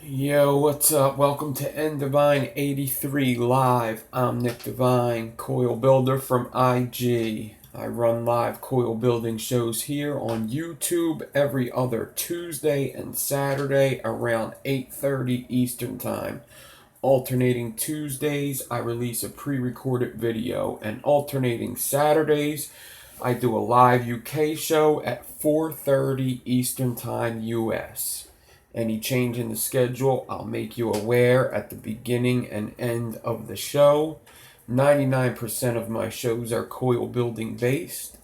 Yo, what's up? Welcome to DEVINE 83 Live. I'm Nick Devine, coil builder from IG. I run live coil building shows here on YouTube every other Tuesday and Saturday around 8:30 Eastern Time. Alternating Tuesdays, I release a pre-recorded video, and alternating Saturdays, I do a live UK show at 4:30 Eastern Time US. Any change in the schedule, I'll make you aware at the beginning and end of the show. 99% of my shows are coil building based.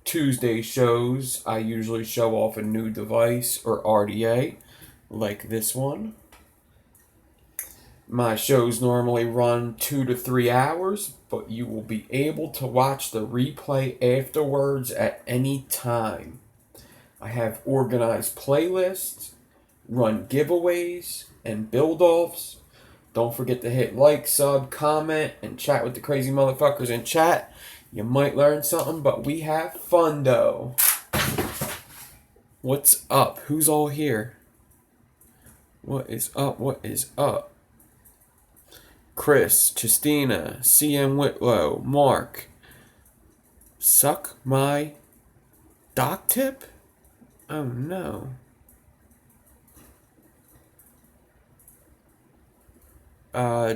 Tuesday shows, I usually show off a new device or RDA, like this one. My shows normally run 2 to 3 hours, but you will be able to watch the replay afterwards at any time. I have organized playlists, run giveaways and build-offs. Don't forget to hit like, sub, comment, and chat with the crazy motherfuckers in chat. You might learn something, but we have fun though. What's up? Who's all here? What is up? What is up? Chris, Justina, CM Whitlow, Mark. Suck my dock tip? Oh no.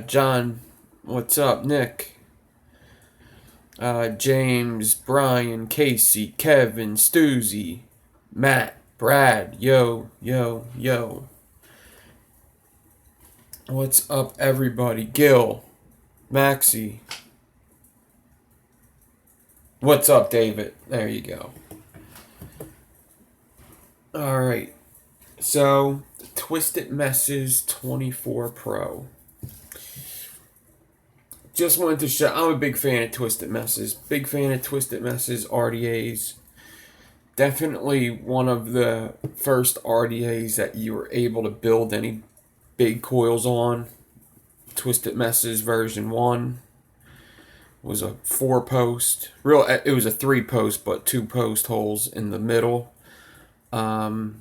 John, what's up? Nick, James, Brian, Casey, Kevin, Stoozy, Matt, Brad, yo. What's up, everybody? Gil, Maxie. What's up, David? There you go. Alright, so, Twisted Messes 24 Pro. Just wanted to show, I'm a big fan of Twisted Messes. Big fan of Twisted Messes RDAs. Definitely one of the first RDAs that you were able to build any big coils on. Twisted Messes version 1 was a 4-post. It was a 3-post, but 2-post holes in the middle. And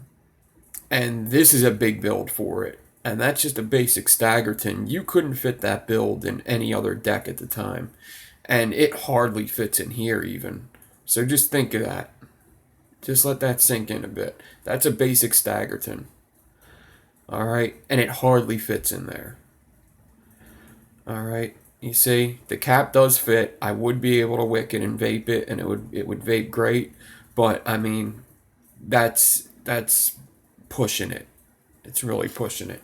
this is a big build for it. And that's just a basic Staggerton. You couldn't fit that build in any other deck at the time. And it hardly fits in here even. So just think of that. Just let that sink in a bit. That's a basic Staggerton. Alright? And it hardly fits in there. Alright? You see? The cap does fit. I would be able to wick it and vape it. And it would vape great. But, I mean, that's pushing it. It's really pushing it.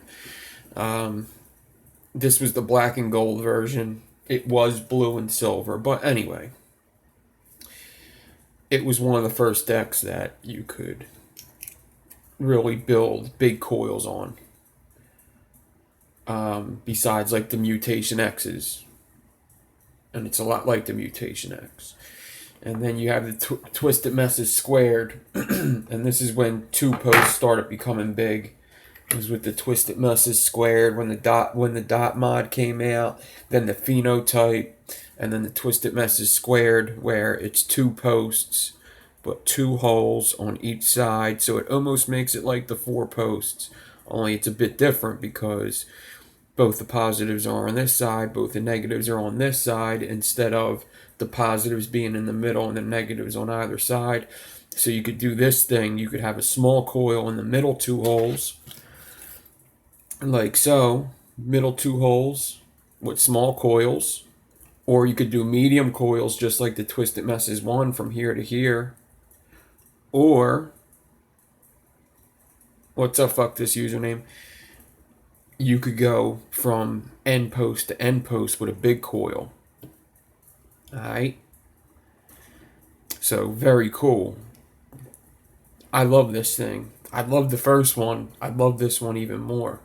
This was the black and gold version. It was blue and silver. But anyway, it was one of the first decks that you could really build big coils on. Besides like the Mutation X's. And it's a lot like the Mutation X. And then you have the Twisted Messes squared. And this is when 2-posts started becoming big. It was with the Twisted Messes squared when the dot mod came out, then the phenotype, and then the Twisted Messes squared where it's 2 posts but 2 holes on each side, so it almost makes it like the 4 posts, only it's a bit different because both the positives are on this side, both the negatives are on this side, instead of the positives being in the middle and the negatives on either side. So you could do this thing, you could have a small coil in the middle 2 holes, like so, middle 2 holes with small coils, or you could do medium coils just like the Twisted Messes one from here to here, or what's up, fuck this username, you could go from end post to end post with a big coil. Alright, so very cool. I love this thing. I love the first one. I love this one even more.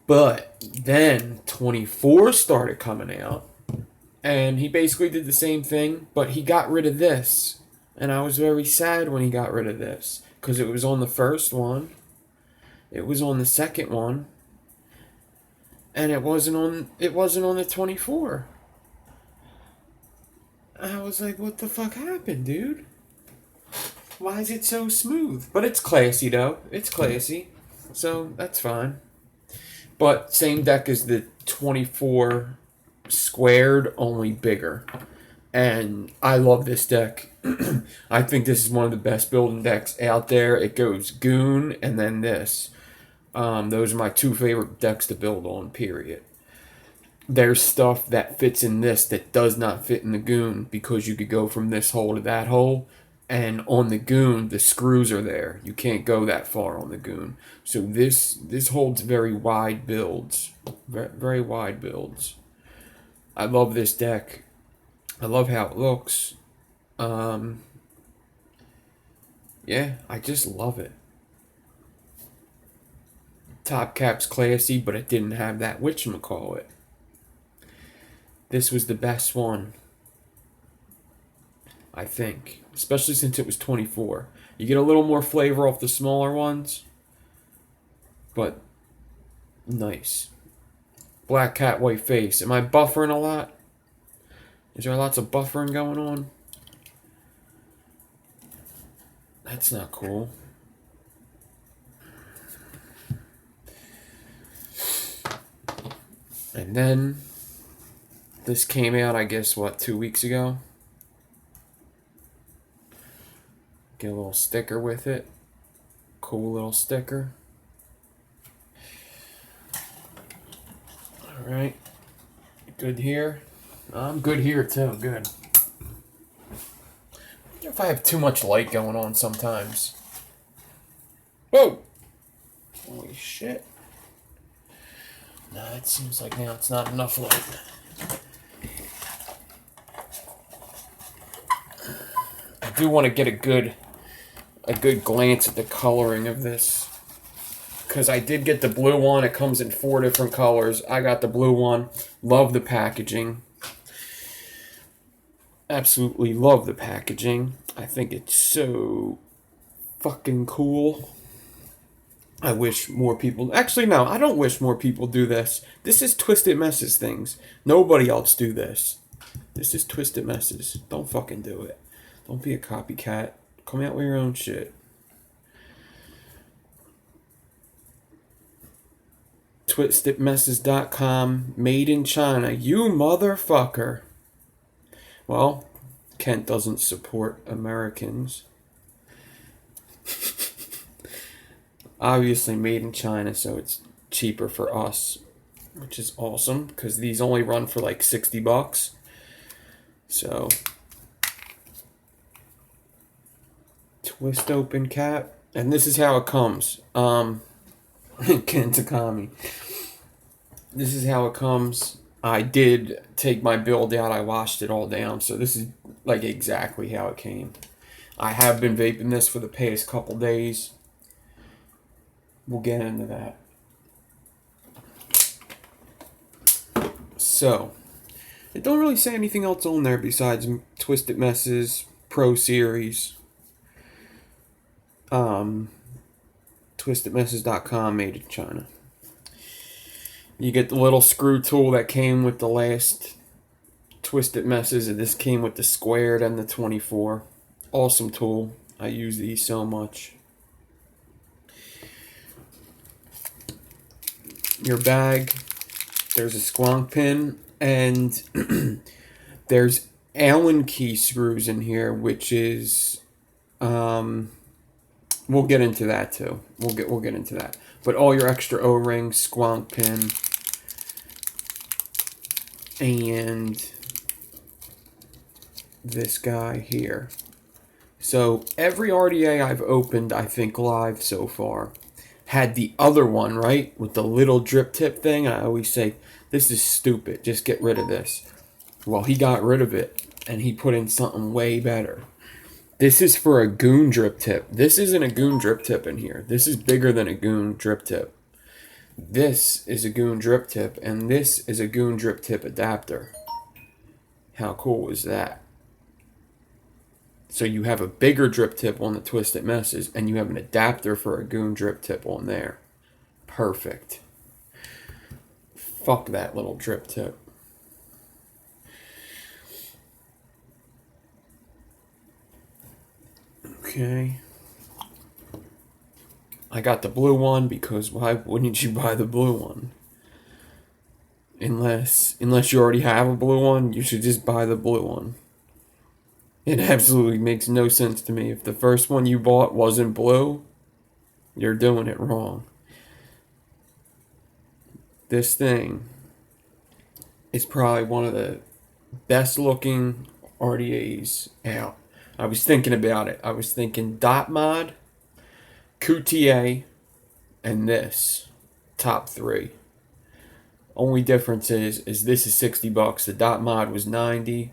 But then 24 started coming out, and he basically did the same thing, but he got rid of this. And I was very sad when he got rid of this, because it was on the first one, it was on the second one, and it wasn't on the 24. I was like, what the fuck happened, dude? Why is it so smooth? But it's classy, though. It's classy. So that's fine. But same deck as the 24 squared, only bigger. And I love this deck. I think this is one of the best building decks out there. It goes Goon and then this. Those are my two favorite decks to build on, period. There's stuff that fits in this that does not fit in the Goon because you could go from this hole to that hole. And on the Goon, the screws are there. You can't go that far on the Goon. So this holds very wide builds. Very, very wide builds. I love this deck. I love how it looks. Yeah, I just love it. Top cap's classy, but it didn't have that whatchamacallit. This was the best one, I think. Especially since it was 24. You get a little more flavor off the smaller ones. But, nice. Black cat, white face. Am I buffering a lot? Is there lots of buffering going on? That's not cool. And then, this came out, I guess, what, 2 weeks ago? Get a little sticker with it. Cool little sticker. Alright. Good here. I'm good here too, good. If I have too much light going on sometimes. Whoa! Holy shit. Nah, it seems like now it's not enough light. I do want to get a good glance at the coloring of this. Because I did get the blue one. It comes in 4 different colors. I got the blue one. Love the packaging. Absolutely love the packaging. I think it's so fucking cool. I wish more people... Actually, no. I don't wish more people do this. This is Twisted Messes things. Nobody else do this. This is Twisted Messes. Don't fucking do it. Don't be a copycat. Come out with your own shit. TwistedMesses.com, made in China. You motherfucker. Well, Kent doesn't support Americans. Obviously made in China, so it's cheaper for us, which is awesome, because these only run for like $60. So, twist open cap, and this is how it comes. Kent Takami. This is how it comes. I did take my build out. I washed it all down. So this is like exactly how it came. I have been vaping this for the past couple days. We'll get into that. So, it don't really say anything else on there besides Twisted Messes, Pro Series. TwistedMesses.com, made in China. You get the little screw tool that came with the last Twisted Messes, and this came with the squared and the 24. Awesome tool. I use these so much. Your bag, there's a squonk pin, and there's Allen key screws in here, which is we'll get into that too. We'll get into that. But all your extra O-rings, squonk pin, and this guy here. So every RDA I've opened, I think live so far, had the other one, right? With the little drip tip thing. I always say, this is stupid. Just get rid of this. Well, he got rid of it, and he put in something way better. This is for a Goon drip tip. This isn't a Goon drip tip in here. This is bigger than a Goon drip tip. This is a Goon drip tip, and this is a Goon drip tip adapter. How cool is that? So you have a bigger drip tip on the Twisted Messes, and you have an adapter for a Goon drip tip on there. Perfect. Fuck that little drip tip. Okay. I got the blue one because why wouldn't you buy the blue one? Unless you already have a blue one, you should just buy the blue one. It absolutely makes no sense to me. If the first one you bought wasn't blue, you're doing it wrong. This thing is probably one of the best looking RDAs out. I was thinking about it. I was thinking dot mod, QTA, and this. Top three. Only difference is this is $60. The dot mod was $90.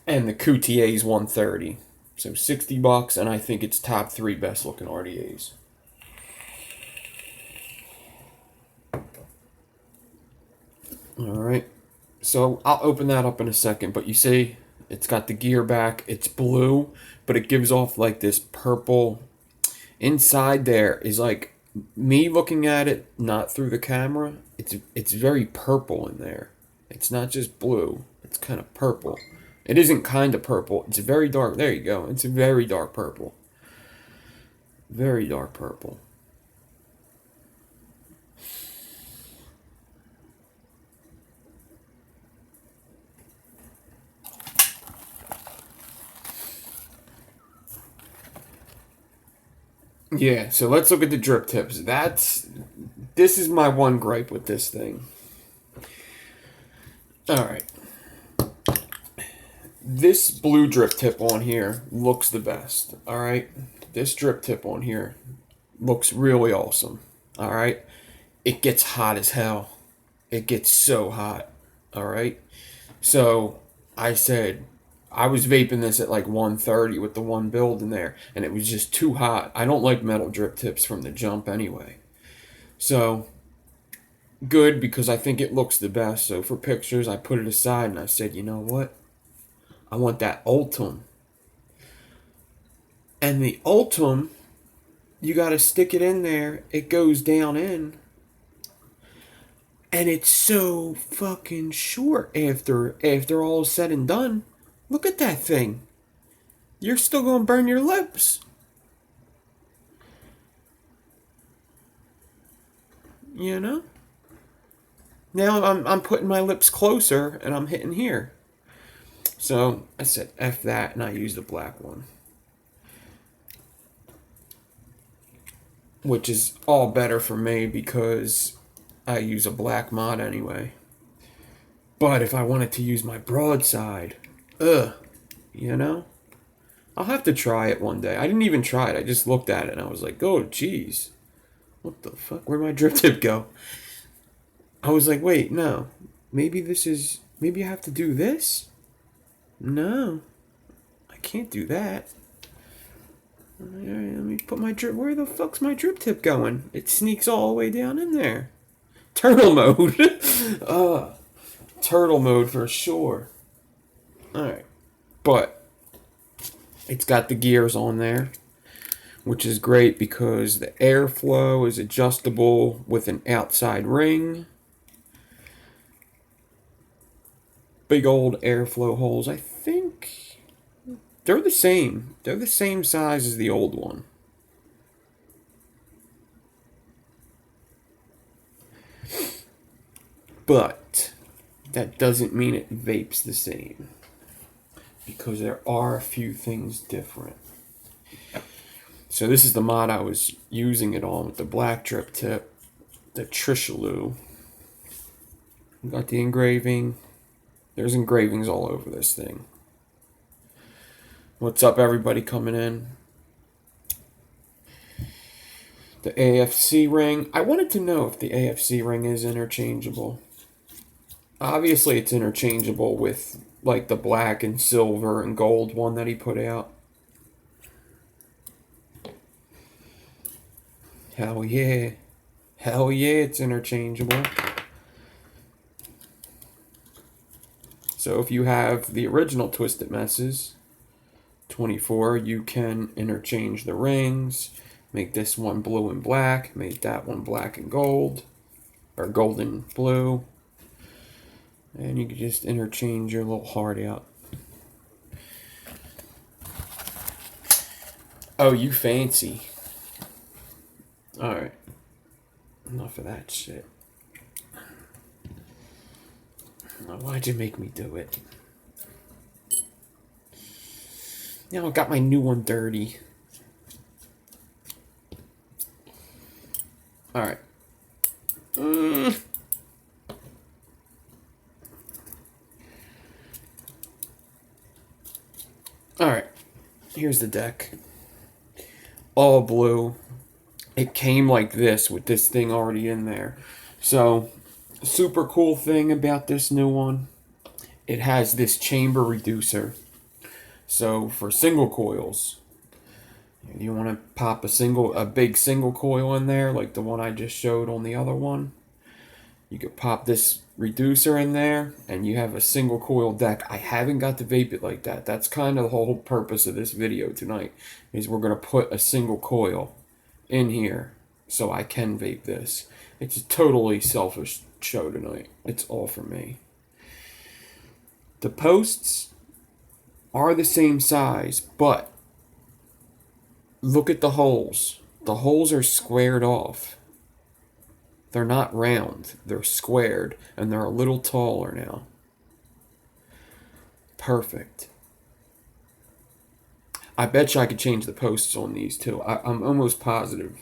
And the QTA is $130. So $60, and I think it's top three best looking RDAs. Alright. So I'll open that up in a second, but you see it's got the gear back. It's blue, but it gives off like this purple. Inside there is like me looking at it, not through the camera. It's very purple in there. It's not just blue. It's kind of purple. It isn't kind of purple. It's very dark. There you go. It's a very dark purple. Very dark purple. Yeah, so let's look at the drip tips. This is my one gripe with this thing. Alright. This blue drip tip on here looks the best. Alright. This drip tip on here looks really awesome. Alright. It gets hot as hell. It gets so hot. Alright. So I said I was vaping this at like 130 with the one build in there, and it was just too hot. I don't like metal drip tips from the jump anyway. So good, because I think it looks the best. So for pictures, I put it aside and I said, you know what? I want that Ultim. And the Ultim, you got to stick it in there. It goes down in. And it's so fucking short after all is said and done. Look at that thing. You're still going to burn your lips. You know? Now I'm putting my lips closer and I'm hitting here. So I said F that, and I used the black one. Which is all better for me because I use a black mod anyway. But if I wanted to use my broadside, you know? I'll have to try it one day. I didn't even try it. I just looked at it and I was like, oh, jeez. What the fuck? Where'd my drip tip go? I was like, wait, no. Maybe I have to do this? No. I can't do that. Let me put my drip... Where the fuck's my drip tip going? It sneaks all the way down in there. Turtle mode. Turtle mode for sure. Alright. But it's got the gears on there, which is great because the airflow is adjustable with an outside ring. Big old airflow holes. I think they're the same. They're the same size as the old one. But that doesn't mean it vapes the same, because there are a few things different. So this is the mod I was using it on with the black drip tip, the Trishulu. Got the engraving. There's engravings all over this thing. What's up, everybody coming in? The AFC ring. I wanted to know if the AFC ring is interchangeable. Obviously, it's interchangeable with like the black and silver and gold one that he put out. Hell yeah. Hell yeah, it's interchangeable. So if you have the original Twisted Messes 24, you can interchange the rings. Make this one blue and black. Make that one black and gold. Or gold and blue. And you can just interchange your little heart out. Oh, you fancy. Alright. Enough of that shit. Now, why'd you make me do it? Now I got my new one dirty. Alright. Alright. Here's the deck. All blue. It came like this with this thing already in there. So, super cool thing about this new one. It has this chamber reducer. So for single coils, you want to pop a big single coil in there, like the one I just showed on the other one. You could pop this reducer in there, and you have a single coil deck. I haven't got to vape it like that. That's kind of the whole purpose of this video tonight, is we're going to put a single coil in here so I can vape this. It's a totally selfish show tonight. It's all for me. The posts are the same size, but look at the holes. The holes are squared off. They're not round. They're squared, and they're a little taller now. Perfect. I bet you I could change the posts on these too. I'm almost positive.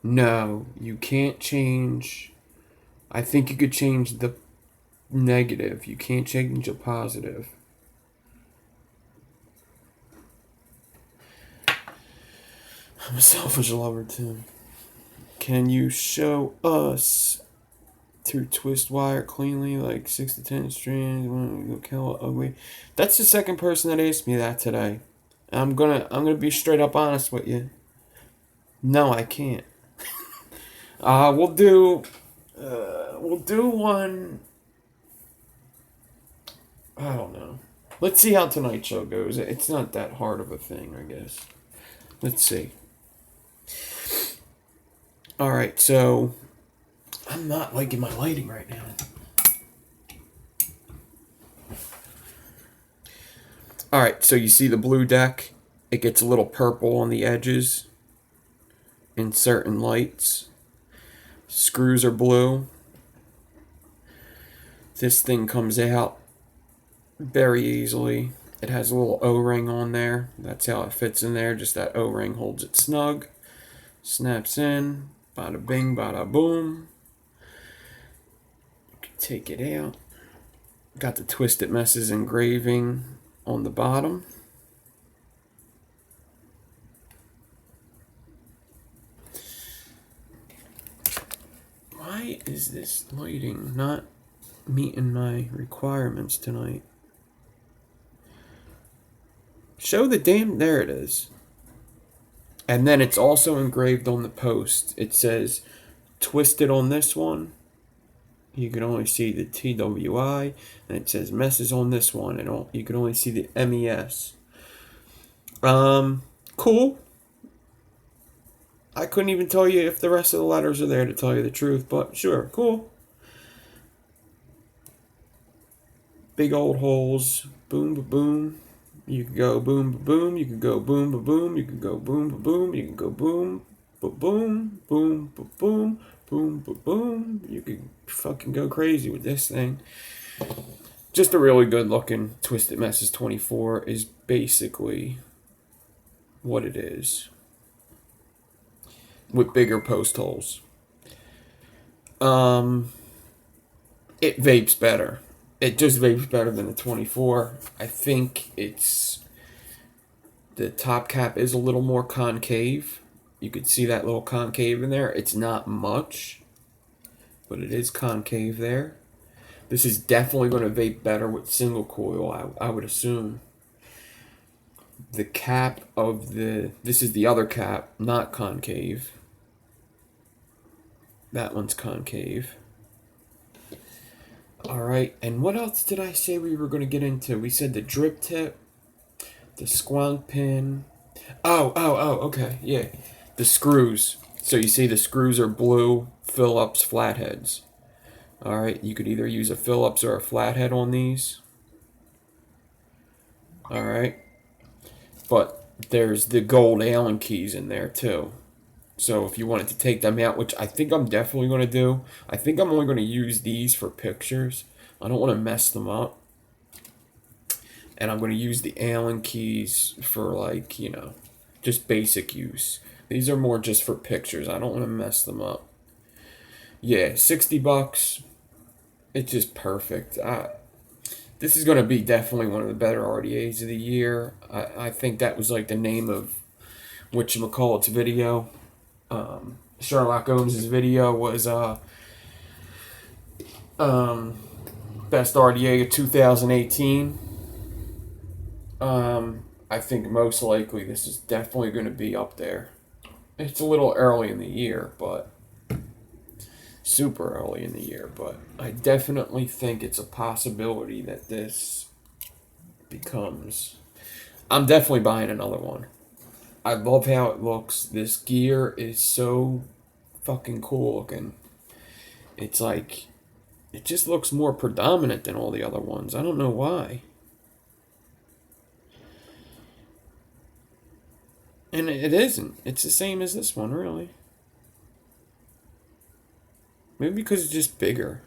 No, you can't change. I think you could change the negative. You can't change the positive. I'm a selfish lover too. Can you show us through twist wire cleanly, like 6 to 10 strands? Look how ugly. That's the second person that asked me that today. I'm gonna be straight up honest with you. No, I can't. We'll do one. I don't know. Let's see how tonight's show goes. It's not that hard of a thing, I guess. Let's see. Alright, so I'm not liking my lighting right now. Alright, so you see the blue deck? It gets a little purple on the edges in certain lights. Screws are blue. This thing comes out very easily. It has a little O-ring on there. That's how it fits in there. Just that O-ring holds it snug. Snaps in. Bada bing, bada boom. You can take it out. Got the Twisted Messes engraving on the bottom. Why is this lighting not meeting my requirements tonight? Show the damn... There it is. And then it's also engraved on the post. It says Twisted on this one. You can only see the TWI. And it says Messes on this one. And you can only see the MES. Cool. I couldn't even tell you if the rest of the letters are there, to tell you the truth. But sure, cool. Big old holes. Boom, ba boom. You can go boom, ba boom. You can go boom, ba boom. You can go boom, ba boom. You can go boom, ba boom, boom, ba boom, boom, ba boom. You can fucking go crazy with this thing. Just a really good looking Twisted Messes 24 is basically what it is. With bigger post holes. It vapes better. It just vapes better than the 24. I think it's... The top cap is a little more concave. You could see that little concave in there. It's not much, but it is concave there. This is definitely going to vape better with single coil, I would assume. The cap of the... This is the other cap, not concave. That one's concave. Alright, and what else did I say we were going to get into? We said the drip tip, the squonk pin. Oh, okay, yeah. The screws. So you see the screws are blue Phillips flatheads. Alright, you could either use a Phillips or a flathead on these. Alright. But there's the gold Allen keys in there too. So if you wanted to take them out, which I think I'm definitely going to do, I think I'm only going to use these for pictures. I don't want to mess them up. And I'm going to use the Allen keys for, like, you know, just basic use. These are more just for pictures. I don't want to mess them up. Yeah, 60 bucks. It's just perfect. This is going to be definitely one of the better RDAs of the year. I think that was like the name of whatchamacallit's video. Sherlock Holmes' video was best RDA of 2018. I think most likely this is definitely going to be up there. It's a little early in the year, but super early in the year, but I definitely think it's a possibility that this becomes... I'm definitely buying another one. I love how it looks. This gear is so fucking cool looking. It's like, it just looks more predominant than all the other ones. I don't know why. And it isn't. It's the same as this one, really. Maybe because it's just bigger.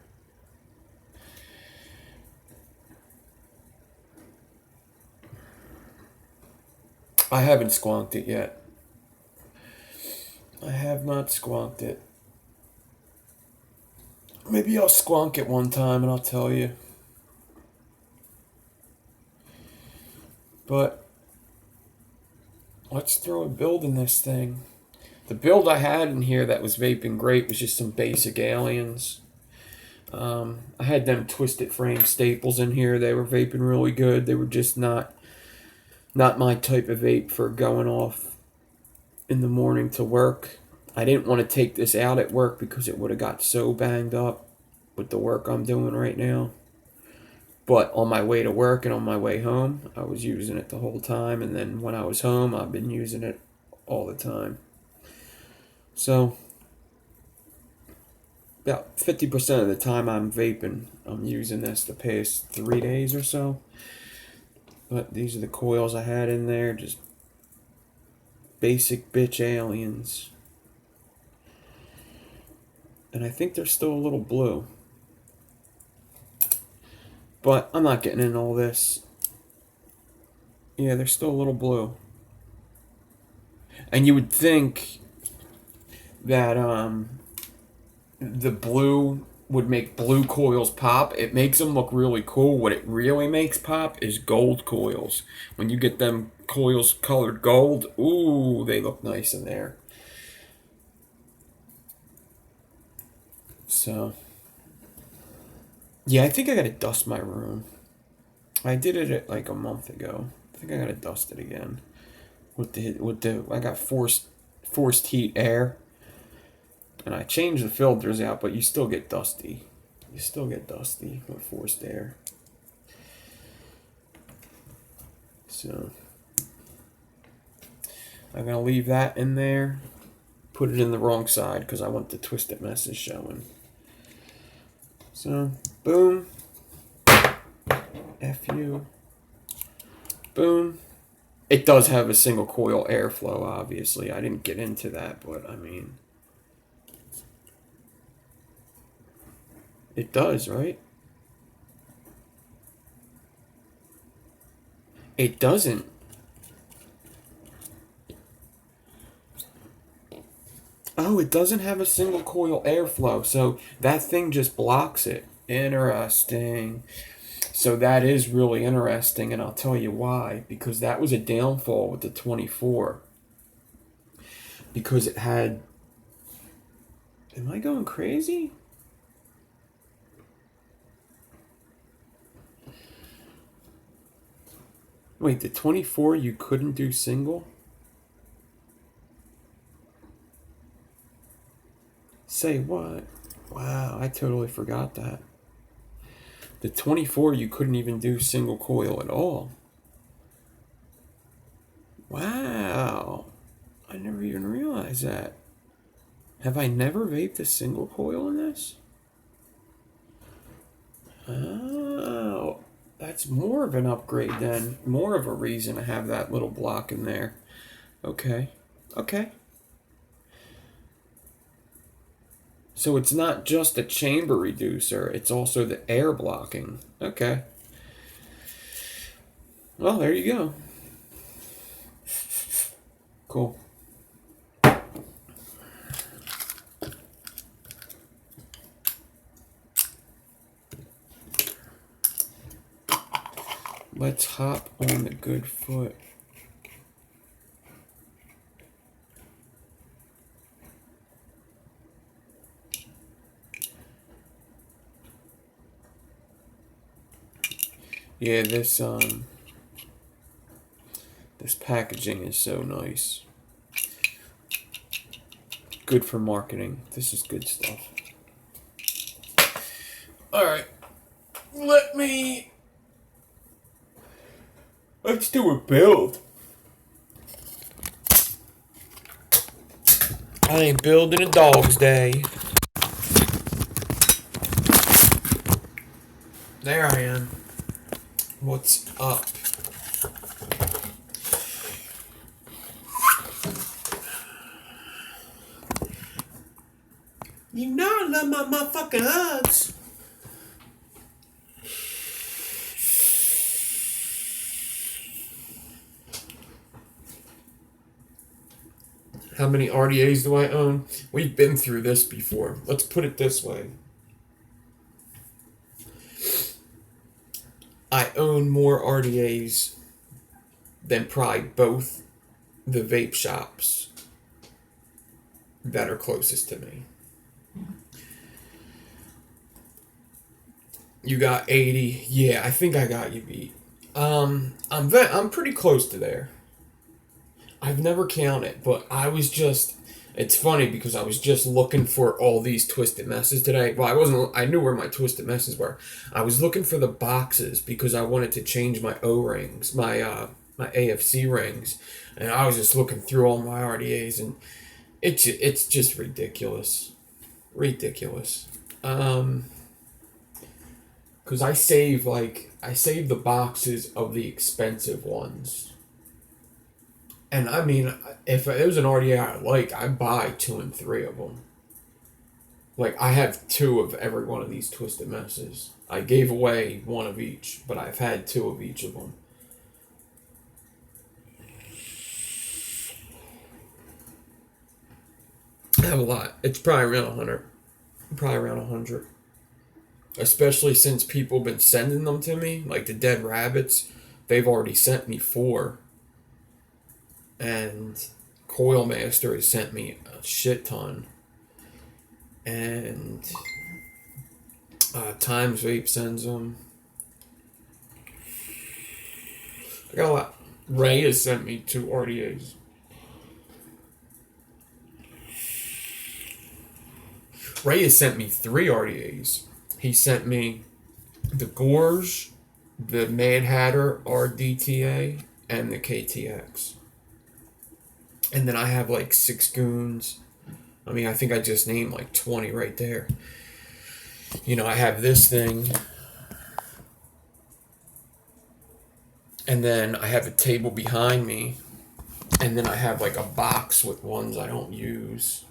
I haven't squonked it yet. I have not squonked it. Maybe I'll squonk it one time and I'll tell you. But let's throw a build in this thing. The build I had in here that was vaping great was just some basic aliens. I had them twisted frame staples in here. They were vaping really good. They were just not my type of vape for going off in the morning to work. I didn't want to take this out at work because it would have got so banged up with the work I'm doing right now. But on my way to work and on my way home, I was using it the whole time. And then when I was home, I've been using it all the time. So, about 50% of the time I'm vaping, I'm using this the past 3 days or so. But these are the coils I had in there, just basic bitch aliens. And I think they're still a little blue. But I'm not getting into all this. Yeah, they're still a little blue. And you would think that the blue would make blue coils pop. It makes them look really cool. What it really makes pop is gold coils. When you get them coils colored gold, ooh, they look nice in there. So, yeah, I think I gotta dust my room. I did it like a month ago. I think I gotta dust it again. I got forced heat air. And I changed the filters out, but you still get dusty. You still get dusty with forced air. So I'm gonna leave that in there. Put it in the wrong side because I want the twisted messes showing. So boom. F you. Boom. It does have a single coil airflow, obviously. I didn't get into that, but I mean, it does, right? It doesn't. Oh, it doesn't have a single coil airflow, so that thing just blocks it. Interesting. So that is really interesting, and I'll tell you why. Because that was a downfall with the 24. Because it had... Am I going crazy? Wait, the 24 you couldn't do single? Say what? Wow, I totally forgot that. The 24 you couldn't even do single coil at all. Wow. I never even realized that. Have I never vaped a single coil in this? Oh, that's more of an upgrade then. More of a reason to have that little block in there. Okay. Okay. So it's not just a chamber reducer, it's also the air blocking. Okay. Well, there you go. Cool. Let's hop on the good foot. Yeah, this packaging is so nice. Good for marketing. This is good stuff. Alright. Let's do a build. I ain't building a dog's day. There I am. What's up? You know I love my motherfucking hugs. How many RDAs do I own? We've been through this before. Let's put it this way. I own more RDAs than probably both the vape shops that are closest to me. You got 80. Yeah, I think I got you beat. I'm pretty close to there. I've never counted, but it's funny because I was just looking for all these twisted messes today. Well, I knew where my twisted messes were. I was looking for the boxes because I wanted to change my O-rings, my AFC rings, and I was just looking through all my RDAs, and it's just ridiculous. Ridiculous. Because I save the boxes of the expensive ones. And I mean, if it was an RDA I like, I'd buy 2 and 3 of them. Like, I have 2 of every one of these twisted messes. I gave away 1 of each, but I've had 2 of each of them. I have a lot. It's probably around 100. Probably around 100. Especially since people have been sending them to me, like the dead rabbits. They've already sent me 4. And Coil Master has sent me a shit ton. And Times Vape sends them. I got a lot. Ray has sent me 2 RDAs. Ray has sent me 3 RDAs. He sent me the Gorge, the Mad Hatter RDTA, and the KTX. And then I have like 6 goons. I mean, I think I just named like 20 right there. You know, I have this thing. And then I have a table behind me. And then I have like a box with ones I don't use.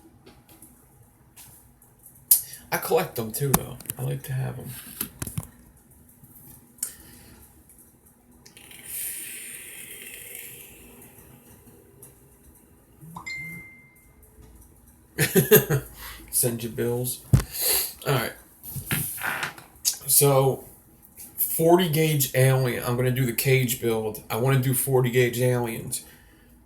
I collect them too, though. I like to have them. Send you bills. Alright. So, 40 gauge alien. I'm going to do the cage build. I want to do 40 gauge aliens.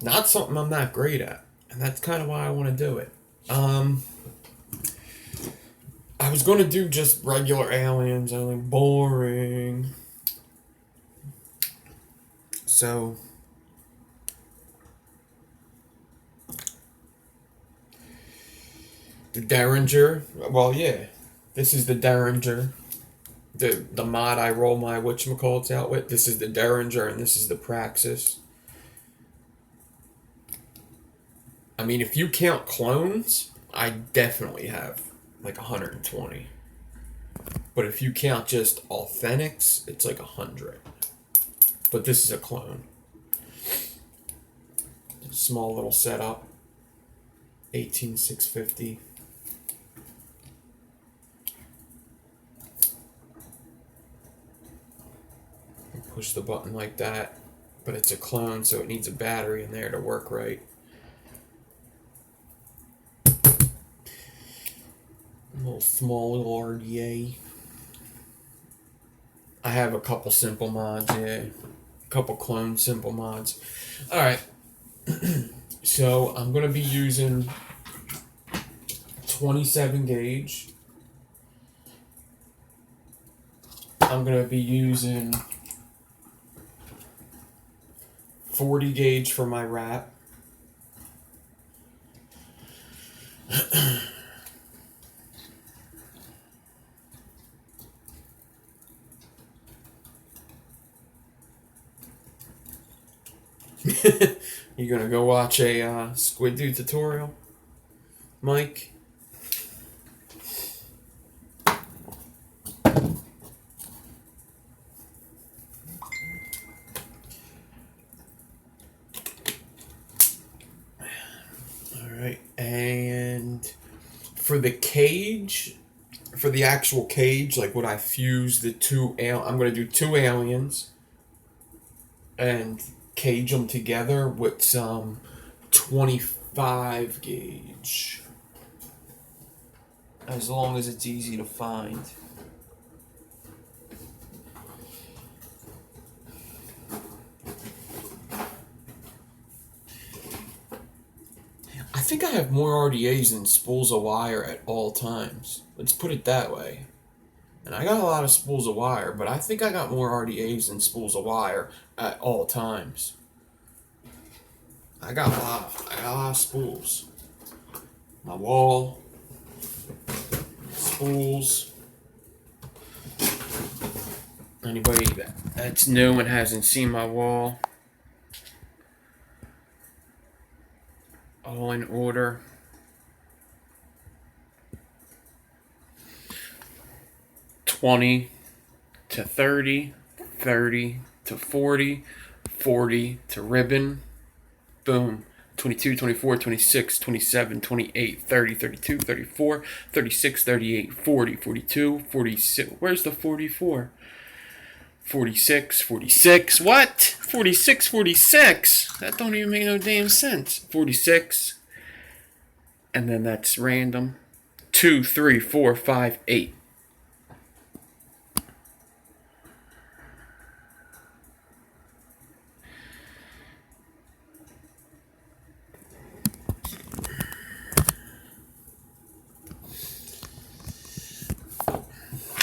Not something I'm that great at. And that's kind of why I want to do it. I was going to do just regular aliens. I'm like, boring. So, the Derringer. Well, yeah. This is the Derringer. The mod I roll my whatchamacallits out with. This is the Derringer and this is the Praxis. I mean, if you count clones, I definitely have like 120. But if you count just authentics, it's like 100. But this is a clone. Small little setup. 18650. push the button like that, but it's a clone, so it needs a battery in there to work right. Small little RDA. I have a couple simple mods, yeah. A couple clone simple mods. Alright. So I'm going to be using 27 gauge. I'm going to be using 40 gauge for my wrap. You gonna go watch a Squid Dude tutorial, Mike? Alright, and for the cage, for the actual cage, like what I fuse the two, I'm gonna do two aliens and cage them together with some 25 gauge, as long as it's easy to find. I think I have more RDAs than spools of wire at all times. Let's put it that way. And I got a lot of spools of wire, but I think I got more RDAs than spools of wire at all times. I got a lot of spools. My wall, spools. Anybody that's new and hasn't seen my wall, all in order. $20 to $30, $30 to $40, $40 to ribbon. Boom. 22, 24, 26, 27, 28, 30, 32, 34, 36, 38, 40, 42, 46. Where's the 44? 46, 46. What? 46, 46. That don't even make no damn sense. 46. And then that's random. 2, 3, 4, 5, 8.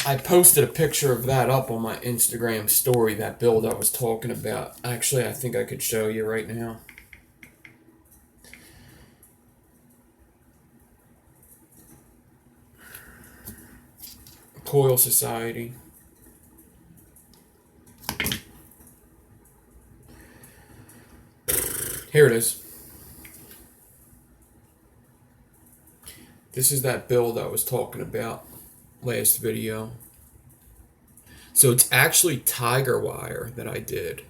I posted a picture of that up on my Instagram story, that build I was talking about. Actually, I think I could show you right now. Coil Society. Here it is. This is that build I was talking about last video. So it's actually tiger wire that I did.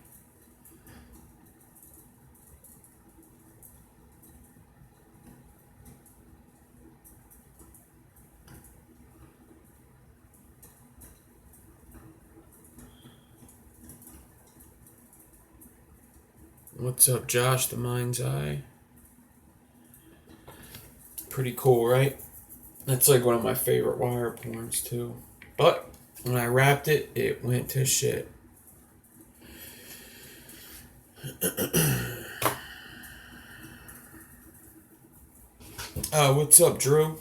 What's up, Josh, the Mind's Eye? Pretty cool, right? That's like one of my favorite wire porns too. But when I wrapped it, it went to shit. What's up, Drew?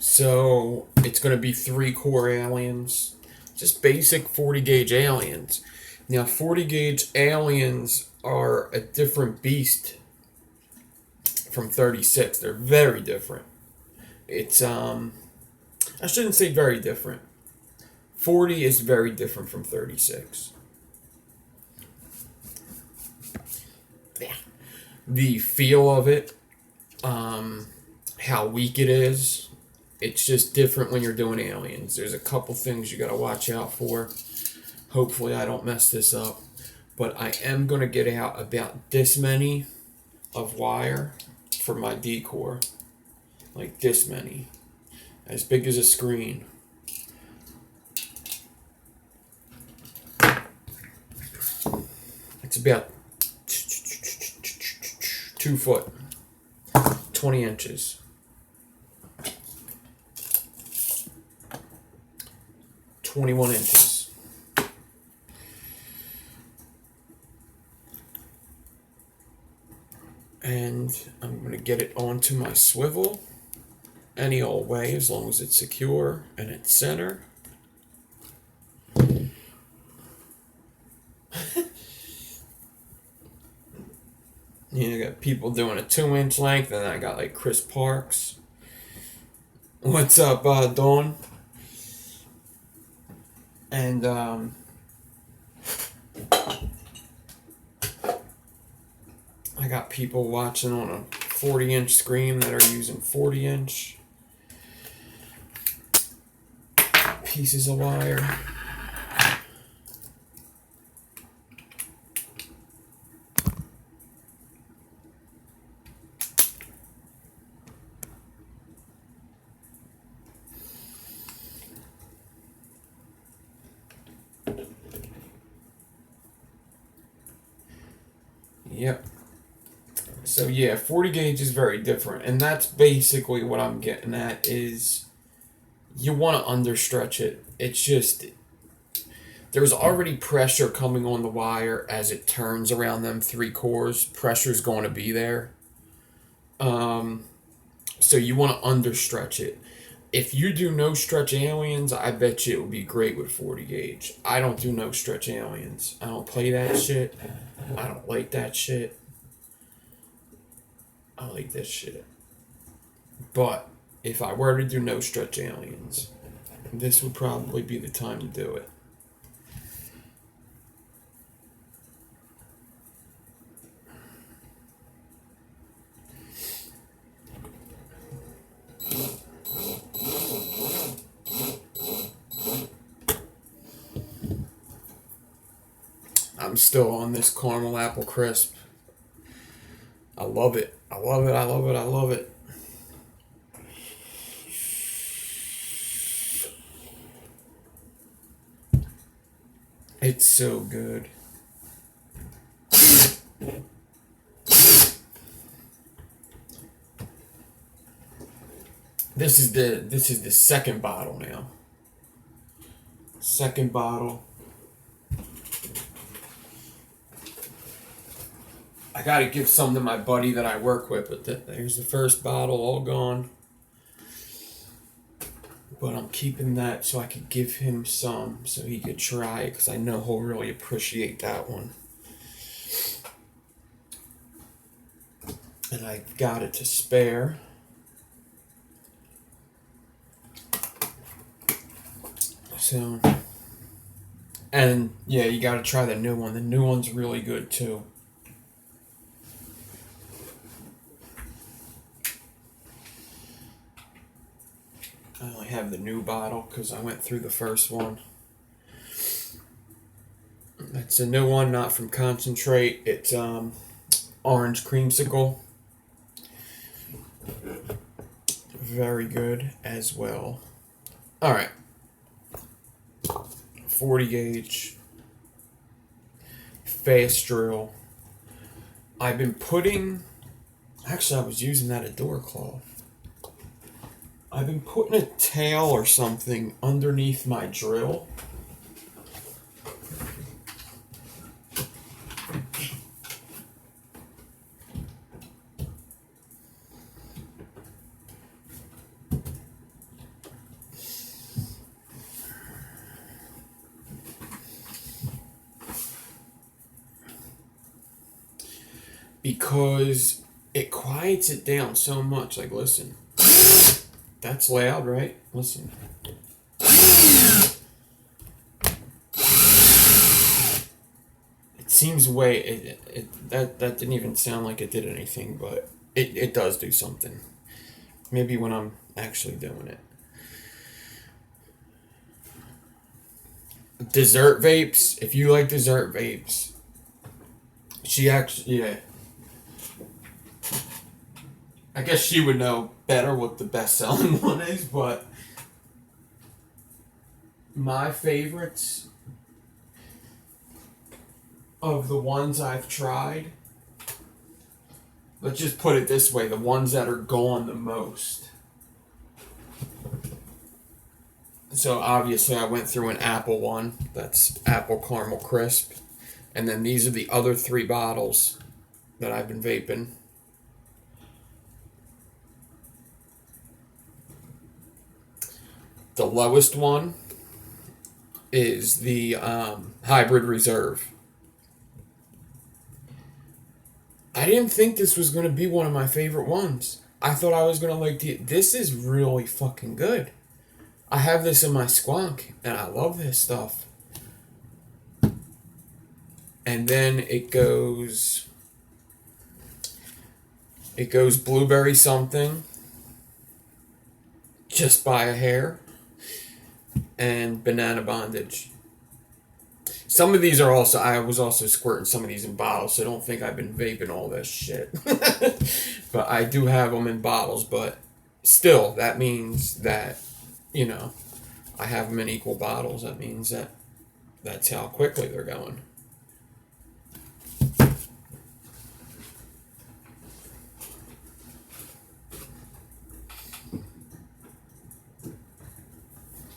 So it's going to be 3 core aliens, just basic 40 gauge aliens. Now 40 gauge aliens are a different beast from 36. They're very different. It's I shouldn't say very different. 40 is very different from 36. Yeah. The feel of it, how weak it is, It's just different when you're doing aliens. There's a couple things you gotta watch out for. Hopefully I don't mess this up. But I am gonna get out about this many of wire for my decor. Like this many. As big as a screen. It's about 2 foot, 20 inches. $21. And I'm going to get it onto my swivel any old way as long as it's secure and it's center. You got people doing a 2-inch length, and I got like Chris Parks. What's up, Dawn? And I got people watching on a 40-inch screen that are using 40-inch pieces of wire. Yep. So yeah, 40 gauge is very different, and that's basically what I'm getting at is you want to understretch it. It's just there's already pressure coming on the wire as it turns around them 3 cores. Pressure's going to be there. So you want to understretch it. If you do no stretch aliens, I bet you it would be great with 40 gauge. I don't do no stretch aliens. I don't play that shit. I don't like that shit. I like this shit. But if I were to do no stretch aliens, this would probably be the time to do it. I'm still on this caramel apple crisp. I love it. I love it. I love it. I love it. It's so good. This is the second bottle now. Second bottle. I gotta give some to my buddy that I work with, but there's the first bottle, all gone. But I'm keeping that so I could give him some so he could try it, because I know he'll really appreciate that one. And I got it to spare. So, and yeah, you gotta try the new one. The new one's really good too. I only have the new bottle because I went through the first one. That's a new one, not from concentrate. It's orange creamsicle. Very good as well. All right. 40 gauge. Fast drill. I've been putting... Actually, I was using that at door cloth. I've been putting a tail or something underneath my drill. Because it quiets it down so much. Like, listen. That's loud, right? Listen. It seems way... That didn't even sound like it did anything, but it does do something. Maybe when I'm actually doing it. Dessert vapes. If you like dessert vapes, she actually, yeah. I guess she would know better what the best selling one is, but my favorites of the ones I've tried, let's just put it this way, the ones that are gone the most. So obviously I went through an apple one, that's apple caramel crisp, and then these are the other 3 bottles that I've been vaping. The lowest one is the Hybrid Reserve. I didn't think this was going to be one of my favorite ones. I thought I was going to like this is really fucking good. I have this in my squonk, and I love this stuff. And then it goes blueberry something, just by a hair, and banana bondage. Some of these are also, I was also squirting some of these in bottles, so don't think I've been vaping all this shit. But I do have them in bottles, but still, that means that, you know, I have them in equal bottles. That means that that's how quickly they're going.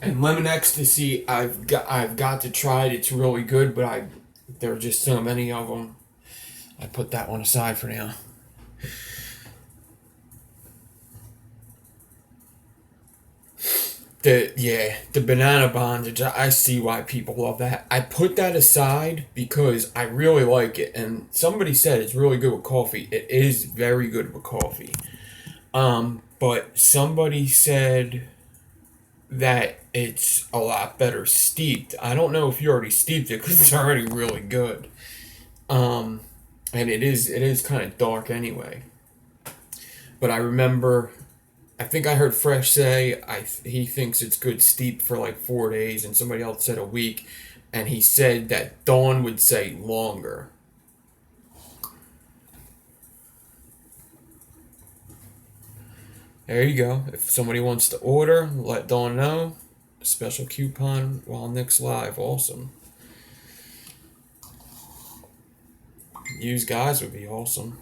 And lemon ecstasy, I've got to try it. It's really good, but there are just so many of them. I put that one aside for now. The banana bondage, I see why people love that. I put that aside because I really like it, and somebody said it's really good with coffee. It is very good with coffee. But somebody said that it's a lot better steeped. I don't know if you already steeped it because it's already really good. And it is kind of dark anyway. But I remember, I think I heard Fresh say he thinks it's good steeped for like 4 days, and somebody else said a week, and he said that Dawn would say longer. There you go. If somebody wants to order, let Dawn know. A special coupon while Nick's live. Awesome. Use guys would be awesome.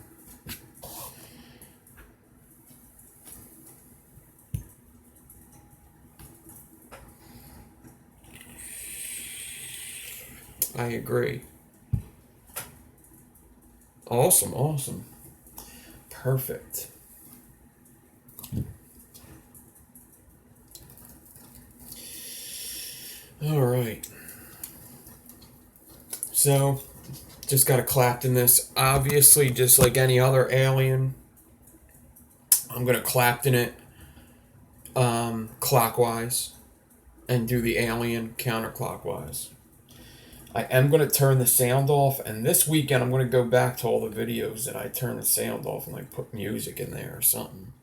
I agree. Awesome, awesome. Perfect. All right. So, just got to Clapton this. Obviously, just like any other alien, I'm going to Clapton it clockwise and do the alien counterclockwise. I am going to turn the sound off, and this weekend I'm going to go back to all the videos that I turn the sound off and like put music in there or something.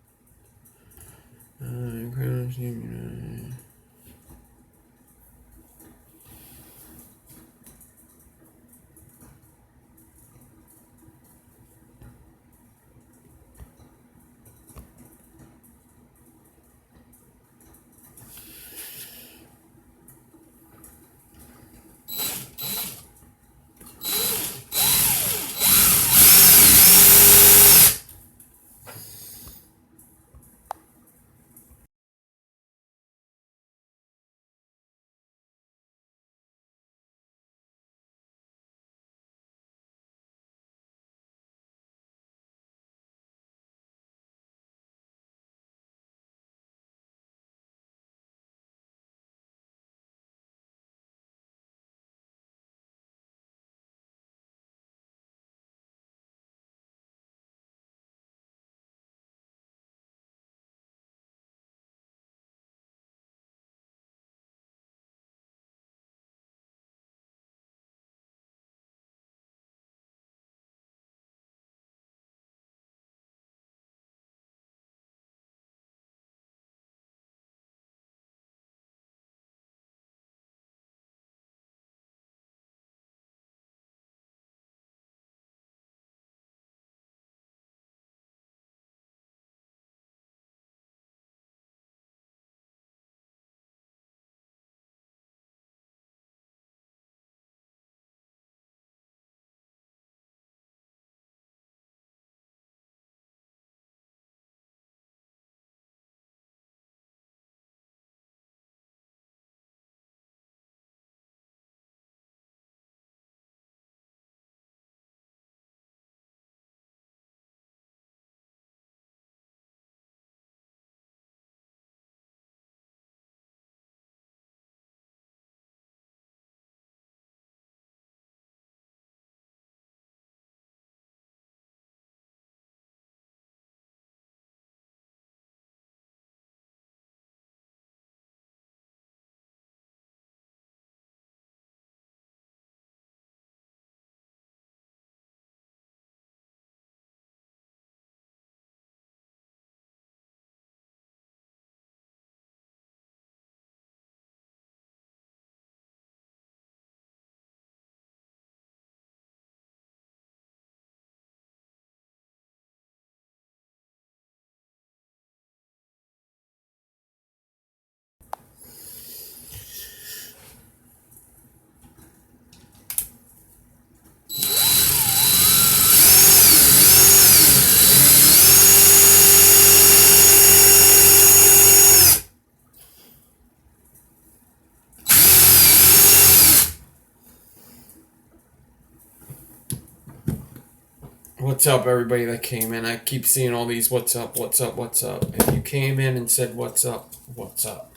What's up, everybody that came in? I keep seeing all these what's up, what's up, what's up. If you came in and said what's up, what's up?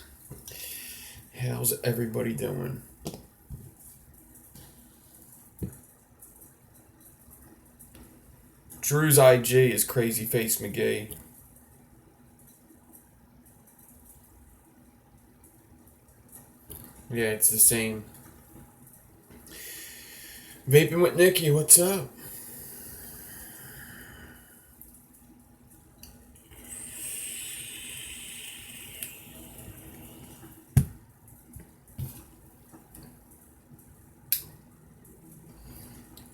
How's everybody doing? Drew's IG is Crazy Face McGee. Yeah, it's the same. Vaping with Nikki, what's up?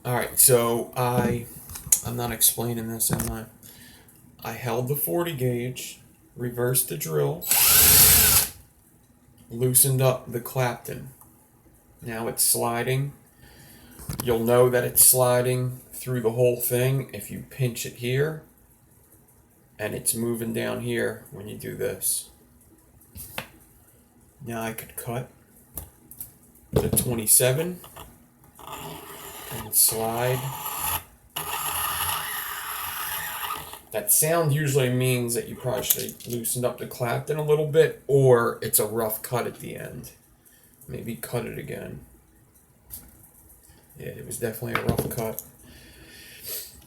Alright, so I'm not explaining this, am I? I held the 40 gauge, reversed the drill, loosened up the Clapton. Now it's sliding. You'll know that it's sliding through the whole thing if you pinch it here, and it's moving down here when you do this. Now I could cut the 27 and slide. That sound usually means that you probably should have loosened up the Clapton a little bit, or it's a rough cut at the end. Maybe cut it again. Yeah, it was definitely a rough cut.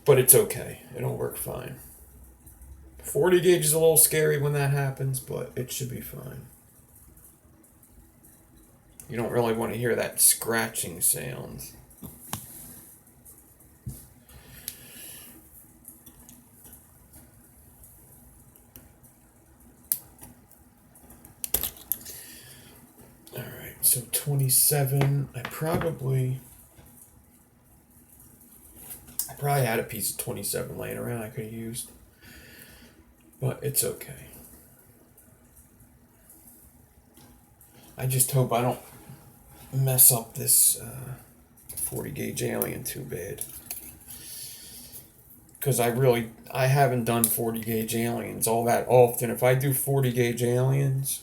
But it's okay. It'll work fine. 40 gauge is a little scary when that happens, but it should be fine. You don't really want to hear that scratching sound. Alright, so 27, I probably had a piece of 27 laying around I could have used, but it's okay. I just hope I don't mess up this 40 gauge alien too bad, because I haven't done 40 gauge aliens all that often. If I do 40 gauge aliens,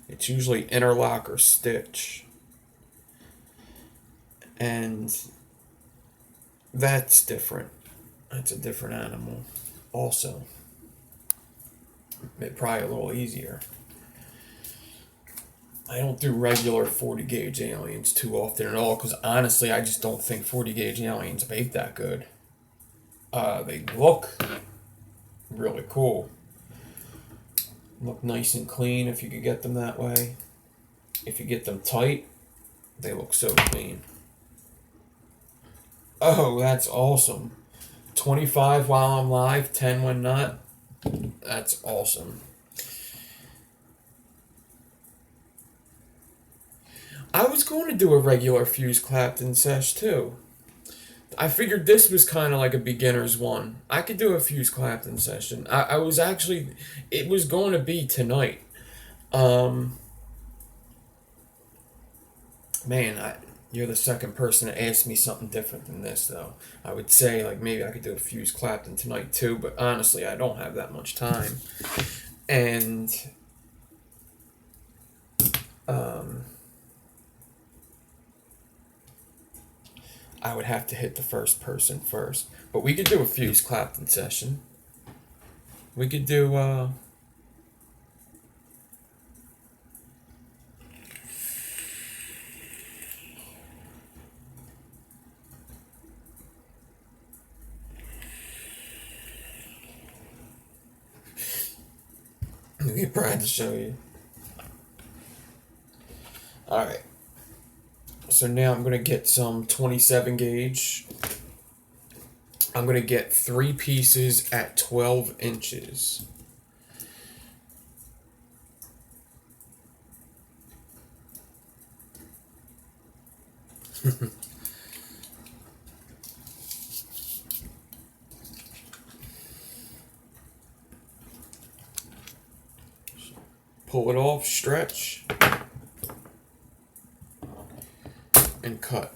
it's usually interlock or stitch, and that's different. That's a different animal also. It's probably a little easier. I don't do regular 40 gauge aliens too often at all, because honestly I just don't think 40 gauge aliens vape that good. They look really cool. Look nice and clean if you could get them that way. If you get them tight, they look so clean. Oh, that's awesome. 25 while I'm live, 10 when not. That's awesome. I was going to do a regular Fuse Clapton sesh too. I figured this was kind of like a beginner's one. I could do a Fuse Clapton session. I was actually, it was going to be tonight. Man, you're the second person to ask me something different than this, though. I would say, like, maybe I could do a Fuse Clapton tonight, too, but honestly, I don't have that much time. And, I would have to hit the first person first. But we could do a Fuse Clapton session. We could do, we could try to show you. Alright. So now I'm going to get some 27 gauge. I'm going to get 3 pieces at 12 inches. Pull it off, stretch, and cut.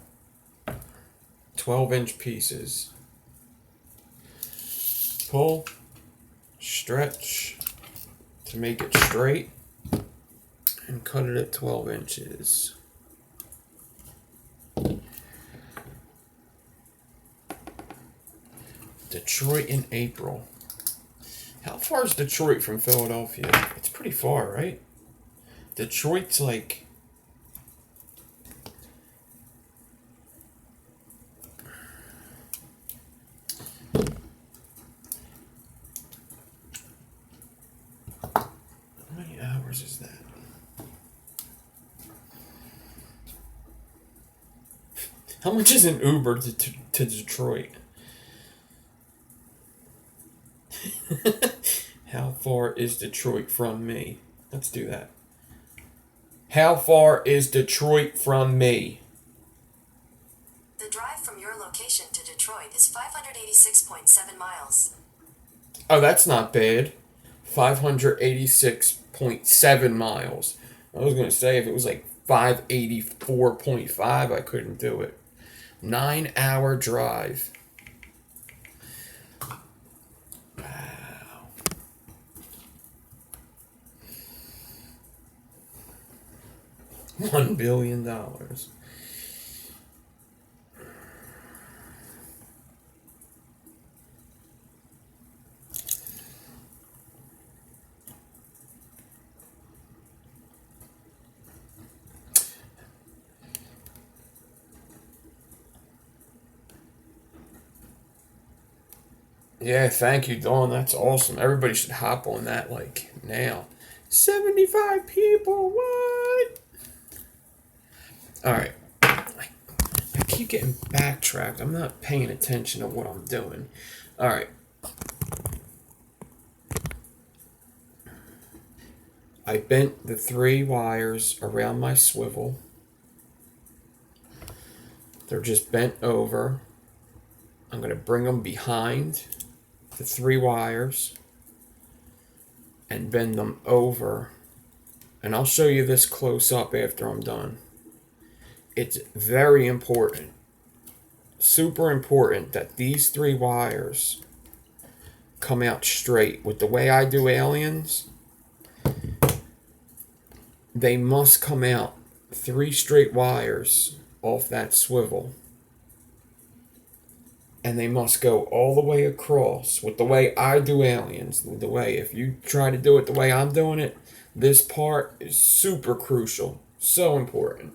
12-inch pieces. Pull, stretch to make it straight, and cut it at 12 inches. Detroit in April. How far is Detroit from Philadelphia? It's pretty far, right? Detroit's like... How many hours is that? How much is an Uber to Detroit? How far is Detroit from me? Let's do that. How far is Detroit from me? The drive from your location to Detroit is 586.7 miles. Oh, that's not bad. 586.7 miles. I was going to say if it was like 584.5, I couldn't do it. 9-hour drive. Wow. $1 billion. Yeah, thank you, Dawn. That's awesome. Everybody should hop on that, like, now. 75 people, what? Alright. I keep getting backtracked. I'm not paying attention to what I'm doing. Alright. I bent the 3 wires around my swivel. They're just bent over. I'm going to bring them behind the 3 wires and bend them over, and I'll show you this close up after I'm done. It's very important, super important, that these 3 wires come out straight. With the way I do aliens, they must come out 3 straight wires off that swivel. And they must go all the way across. With the way I do aliens, the way, if you try to do it the way I'm doing it, this part is super crucial. So important.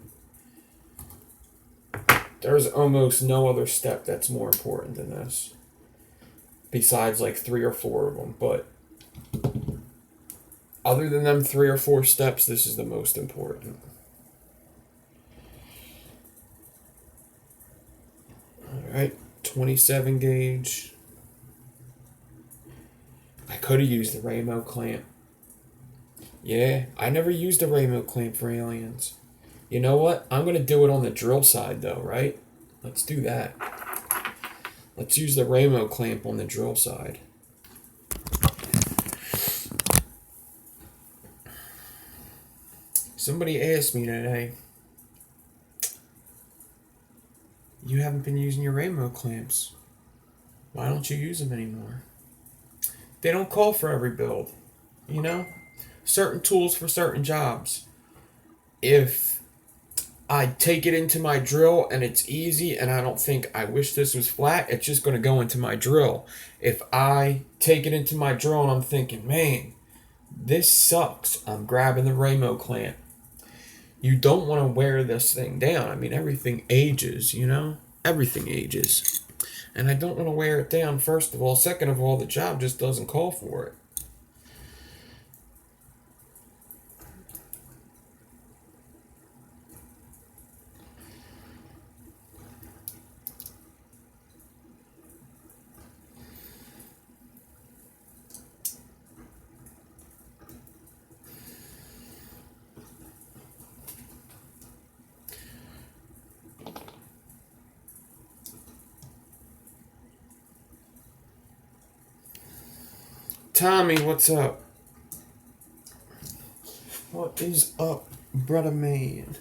There's almost no other step that's more important than this. Besides like 3 or 4 of them. But other than them 3 or 4 steps, this is the most important. Alright. 27 gauge. I could have used the Ramo clamp. Yeah, I never used a Ramo clamp for aliens. You know what? I'm going to do it on the drill side though, right? Let's do that. Let's use the Ramo clamp on the drill side. Somebody asked me today, you haven't been using your Ramo clamps. Why don't you use them anymore? They don't call for every build, you know? Certain tools for certain jobs. If I take it into my drill and it's easy and I don't think I wish this was flat, it's just going to go into my drill. If I take it into my drill and I'm thinking, man, this sucks, I'm grabbing the Ramo clamp. You don't want to wear this thing down. I mean, everything ages, you know? Everything ages. And I don't want to wear it down, first of all. Second of all, the job just doesn't call for it. Tommy, what's up? What is up, brother man?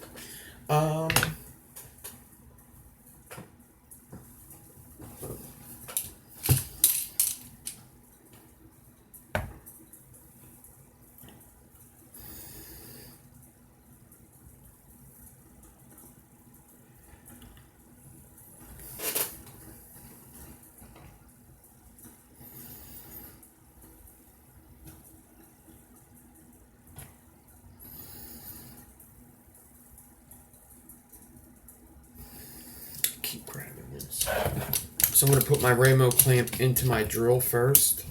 So I'm going to put my Ramo clamp into my drill first.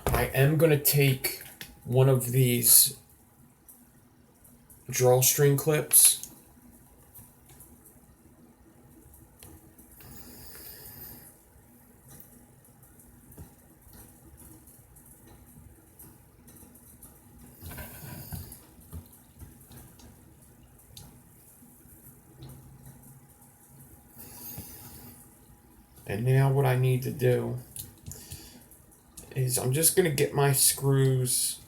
I am going to take one of these drawstring clips. And now what I need to do is I'm just going to get my screws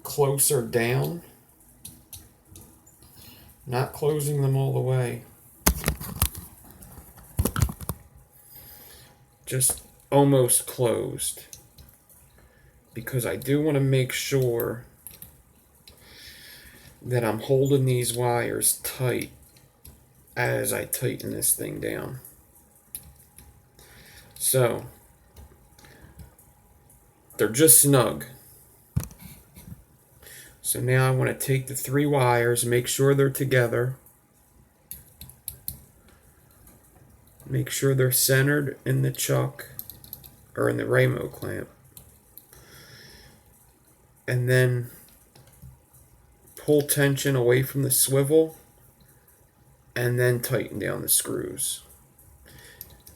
closer down, not closing them all the way, just almost closed, because I do want to make sure that I'm holding these wires tight as I tighten this thing down. So they're just snug. So now I want to take the 3 wires, make sure they're together. Make sure they're centered in the chuck or in the Ramo clamp. And then pull tension away from the swivel and then tighten down the screws.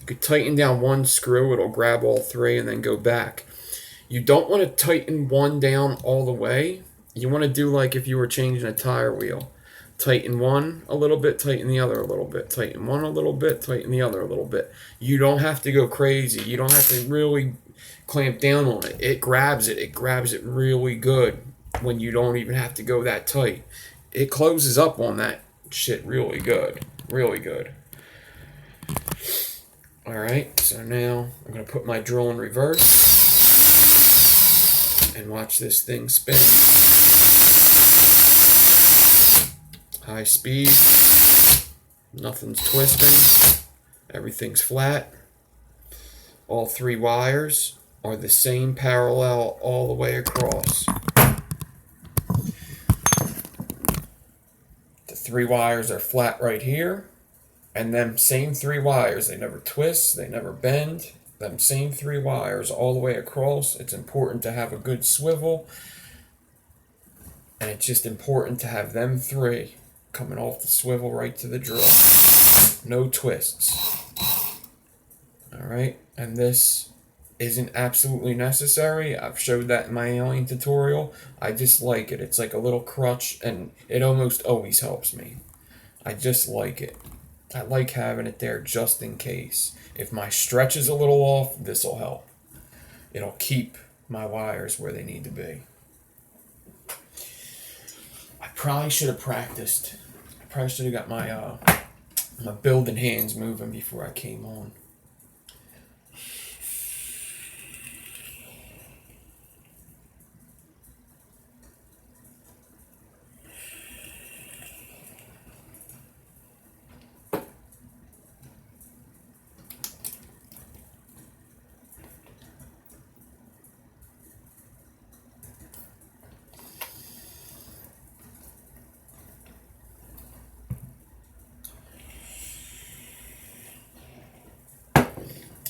You could tighten down one screw, it'll grab all 3 and then go back. You don't want to tighten one down all the way. You want to do like if you were changing a tire wheel. Tighten one a little bit, tighten the other a little bit. Tighten one a little bit, tighten the other a little bit. You don't have to go crazy. You don't have to really clamp down on it. It grabs it. It grabs it really good when you don't even have to go that tight. It closes up on that shit really good. Really good. Alright, so now I'm going to put my drill in reverse and watch this thing spin. High speed, nothing's twisting, everything's flat. All 3 wires are the same parallel all the way across. The 3 wires are flat right here, and them same 3 wires, they never twist, they never bend. Them same 3 wires all the way across. It's important to have a good swivel, and it's just important to have them 3 coming off the swivel right to the drill. No twists. Alright, and this isn't absolutely necessary. I've showed that in my alien tutorial. I just like it. It's like a little crutch, and it almost always helps me. I just like it. I like having it there just in case. If my stretch is a little off, this will help. It'll keep my wires where they need to be. I probably should have practiced. I probably should have got my building hands moving before I came on.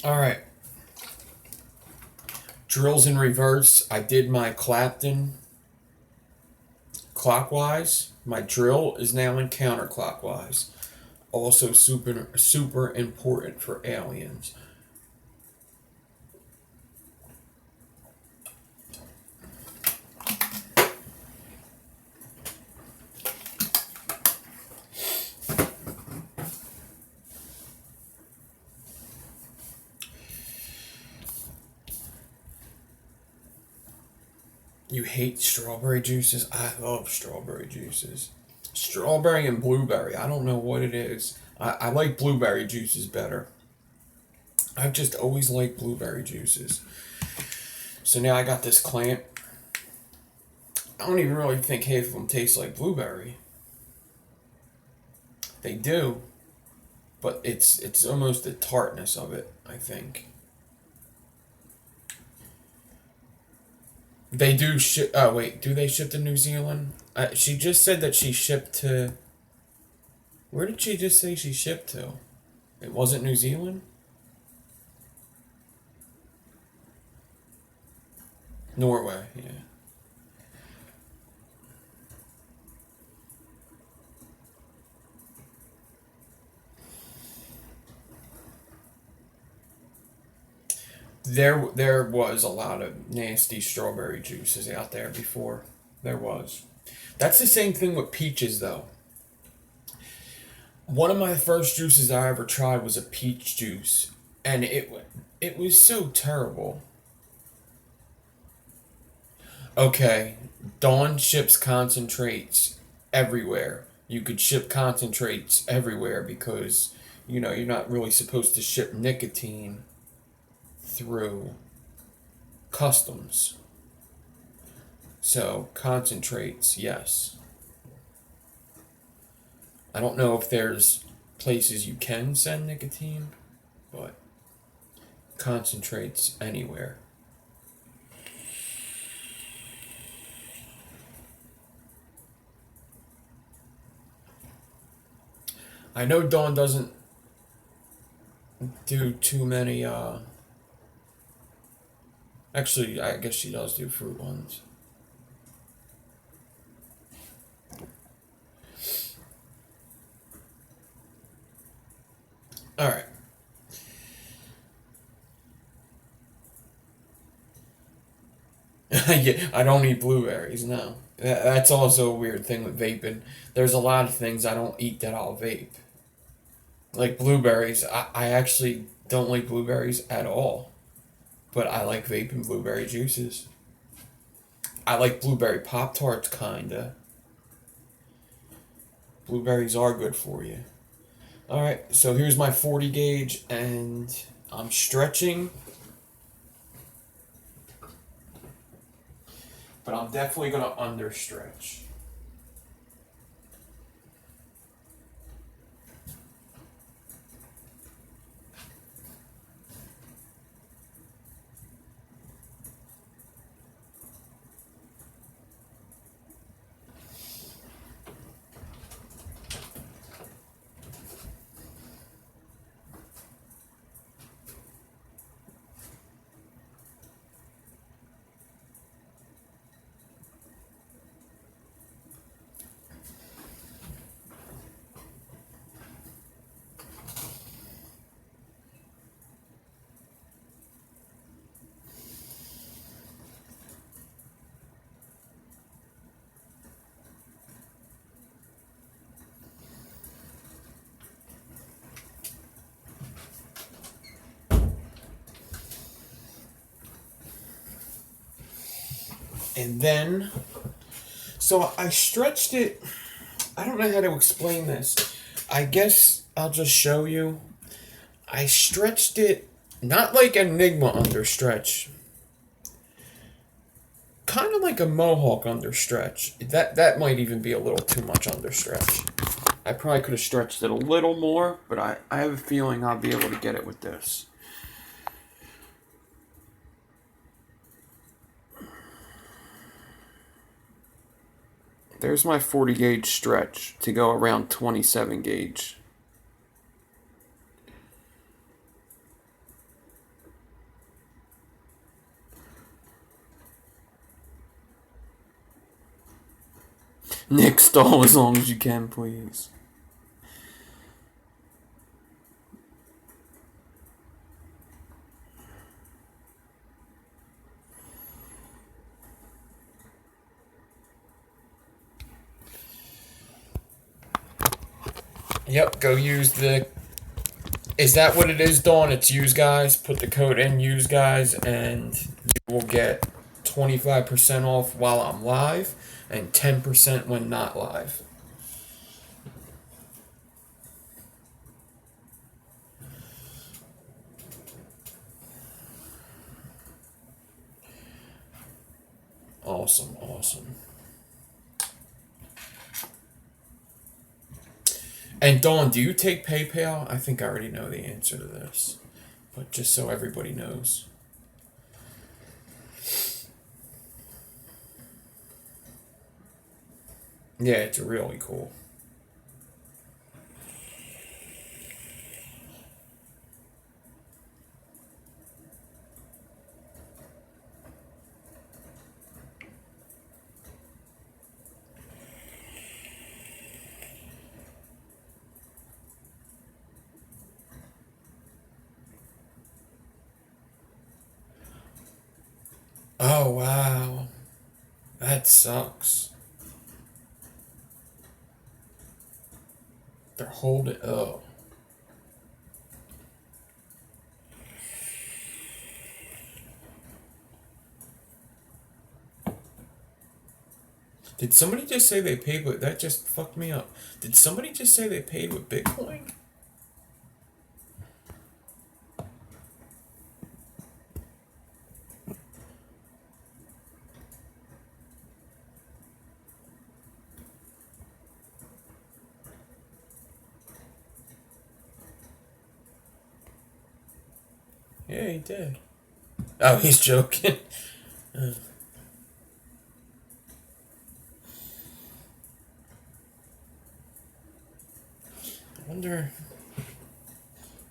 Alright. Drills in reverse. I did my Clapton clockwise. My drill is now in counterclockwise. Also super important for aliens. You hate strawberry juices? I love strawberry juices. Strawberry and blueberry. I don't know what it is. I like blueberry juices better. I've just always liked blueberry juices. So now I got this clamp. I don't even really think half of them taste like blueberry. They do, but it's almost the tartness of it, I think. They do ship. Oh wait, do they ship to New Zealand? She just said that she shipped to. Where did she just say she shipped to? It wasn't New Zealand? Norway, yeah. There was a lot of nasty strawberry juices out there before. There was. That's the same thing with peaches, though. One of my first juices I ever tried was a peach juice, and it was so terrible. Okay, Dawn ships concentrates everywhere. You could ship concentrates everywhere because you're not really supposed to ship nicotine through customs. So concentrates, yes. I don't know if there's places you can send nicotine, but concentrates anywhere. I know Dawn doesn't do too many, actually, I guess she does do fruit ones. Alright. Yeah, I don't eat blueberries, no. That's also a weird thing with vaping. There's a lot of things I don't eat that I'll vape. Like blueberries, I actually don't like blueberries at all. But I like vaping blueberry juices. I like blueberry Pop Tarts, kinda. Blueberries are good for you. Alright, so here's my 40 gauge, and I'm stretching. But I'm definitely going to understretch. And then, so I stretched it. I don't know how to explain this. I guess I'll just show you. I stretched it not like Enigma understretch. Kind of like a Mohawk understretch. That might even be a little too much understretch. I probably could have stretched it a little more, but I have a feeling I'll be able to get it with this. There's my 40 gauge stretch to go around 27 gauge. Nick stall as long as you can, please. Yep, go use the... Is that what it is, Dawn? It's use guys. Put the code in use guys and you will get 25% off while I'm live and 10% when not live. Awesome, awesome. And Dawn, do you take PayPal? I think I already know the answer to this, but just so everybody knows. Yeah, it's really cool. Oh, wow. That sucks. They're holding. Oh. Did somebody just say they paid with. That just fucked me up. Did somebody just say they paid with Bitcoin? Yeah, he did. Oh, he's joking. I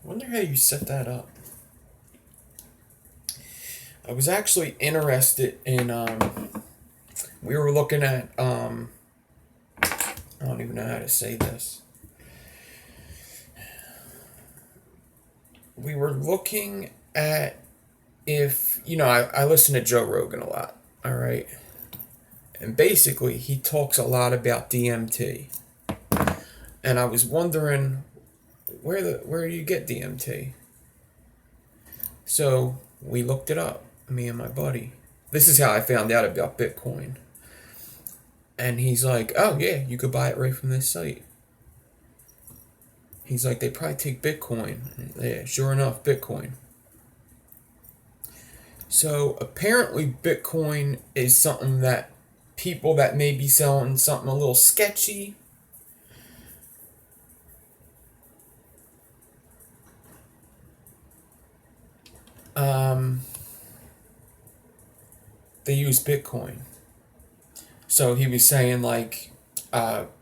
wonder how you set that up. I was actually interested in we were looking at I don't even know how to say this. We were looking at if, I listen to Joe Rogan a lot, all right? And basically, he talks a lot about DMT. And I was wondering, where do you get DMT? So we looked it up, me and my buddy. This is how I found out about Bitcoin. And he's like, oh yeah, you could buy it right from this site. He's like, they probably take Bitcoin. Yeah, sure enough, Bitcoin. So apparently Bitcoin is something that people that may be selling something a little sketchy, they use Bitcoin. So he was saying like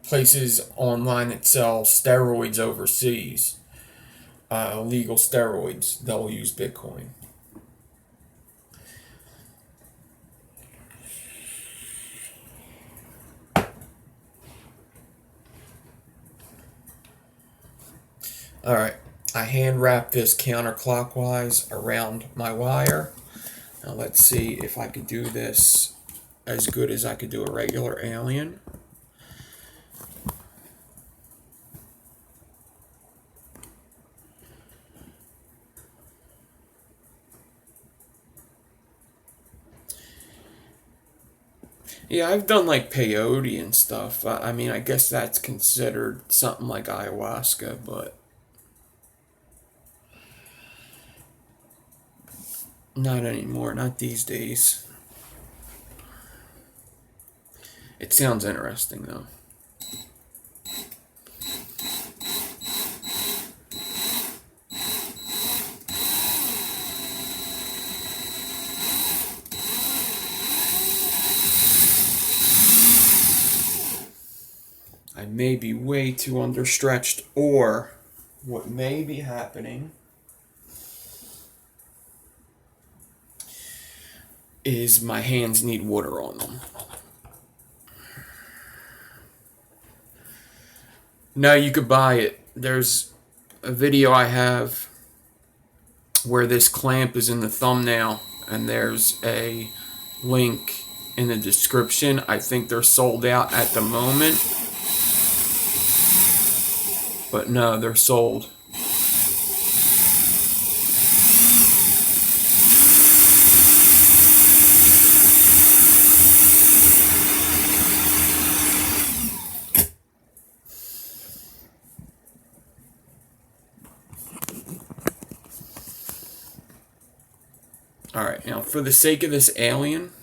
places online that sell steroids overseas, illegal steroids, they'll use Bitcoin. All right, I hand wrap this counterclockwise around my wire. Now let's see if I could do this as good as I could do a regular alien. Yeah, I've done like peyote and stuff. I mean, I guess that's considered something like ayahuasca, but not anymore, not these days. It sounds interesting though. I may be way too understretched, or what may be happening is my hands need water on them. No, you could buy it. There's a video I have where this clamp is in the thumbnail, and there's a link in the description. I think they're sold out at the moment. But no, they're sold. Alright, now for the sake of this alien,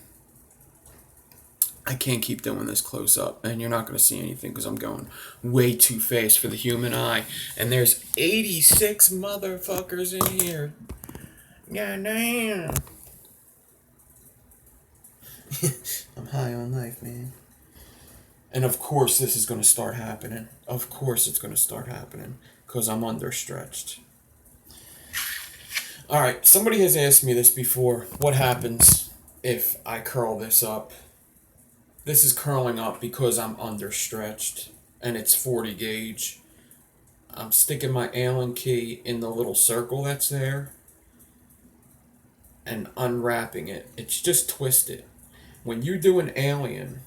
I can't keep doing this close up, and you're not going to see anything because I'm going way too fast for the human eye. And there's 86 motherfuckers in here. God damn. I'm high on life, man. And of course this is going to start happening. Of course it's going to start happening because I'm understretched. Alright, somebody has asked me this before. What happens if I curl this up? This is curling up because I'm understretched and it's 40 gauge. I'm sticking my Allen key in the little circle that's there. and unwrapping it. It's just twisted. When you do an alien,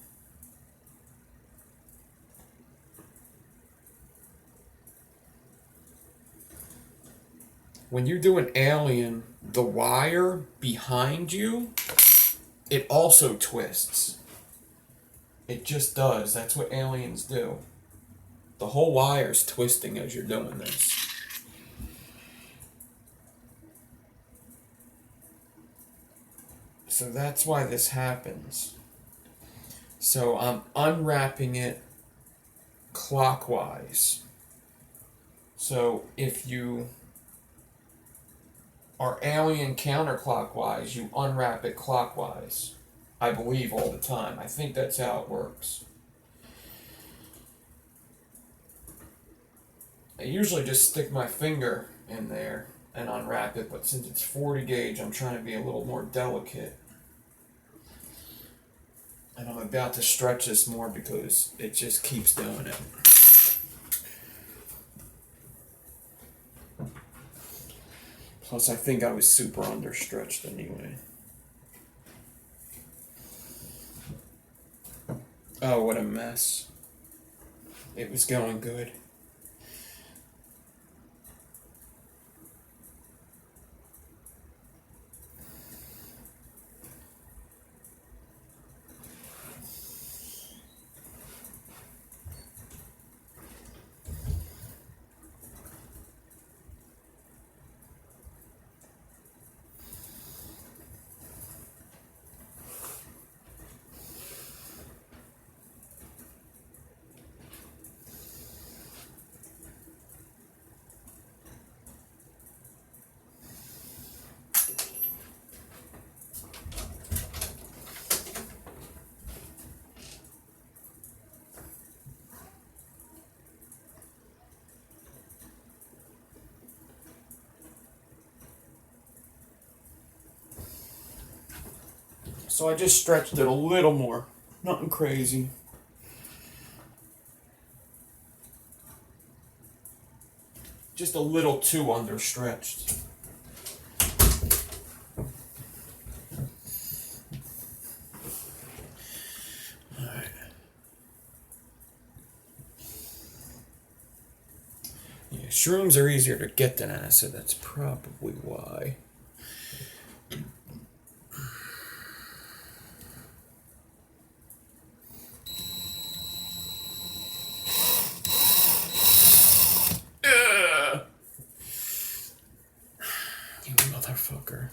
the wire behind you, it also twists. It just does. That's what aliens do. The whole wire's twisting as you're doing this. So that's why this happens. So I'm unwrapping it clockwise. So if you are alien counterclockwise, you unwrap it clockwise. I believe all the time. I think that's how it works. I usually just stick my finger in there and unwrap it, but since it's 40 gauge, I'm trying to be a little more delicate. And I'm about to stretch this more because it just keeps doing it. Plus, I think I was super understretched anyway. Oh, what a mess. It was going good. So I just stretched it a little more. Nothing crazy. Just a little too understretched. Alright. Yeah, shrooms are easier to get than acid. That's probably why. You motherfucker.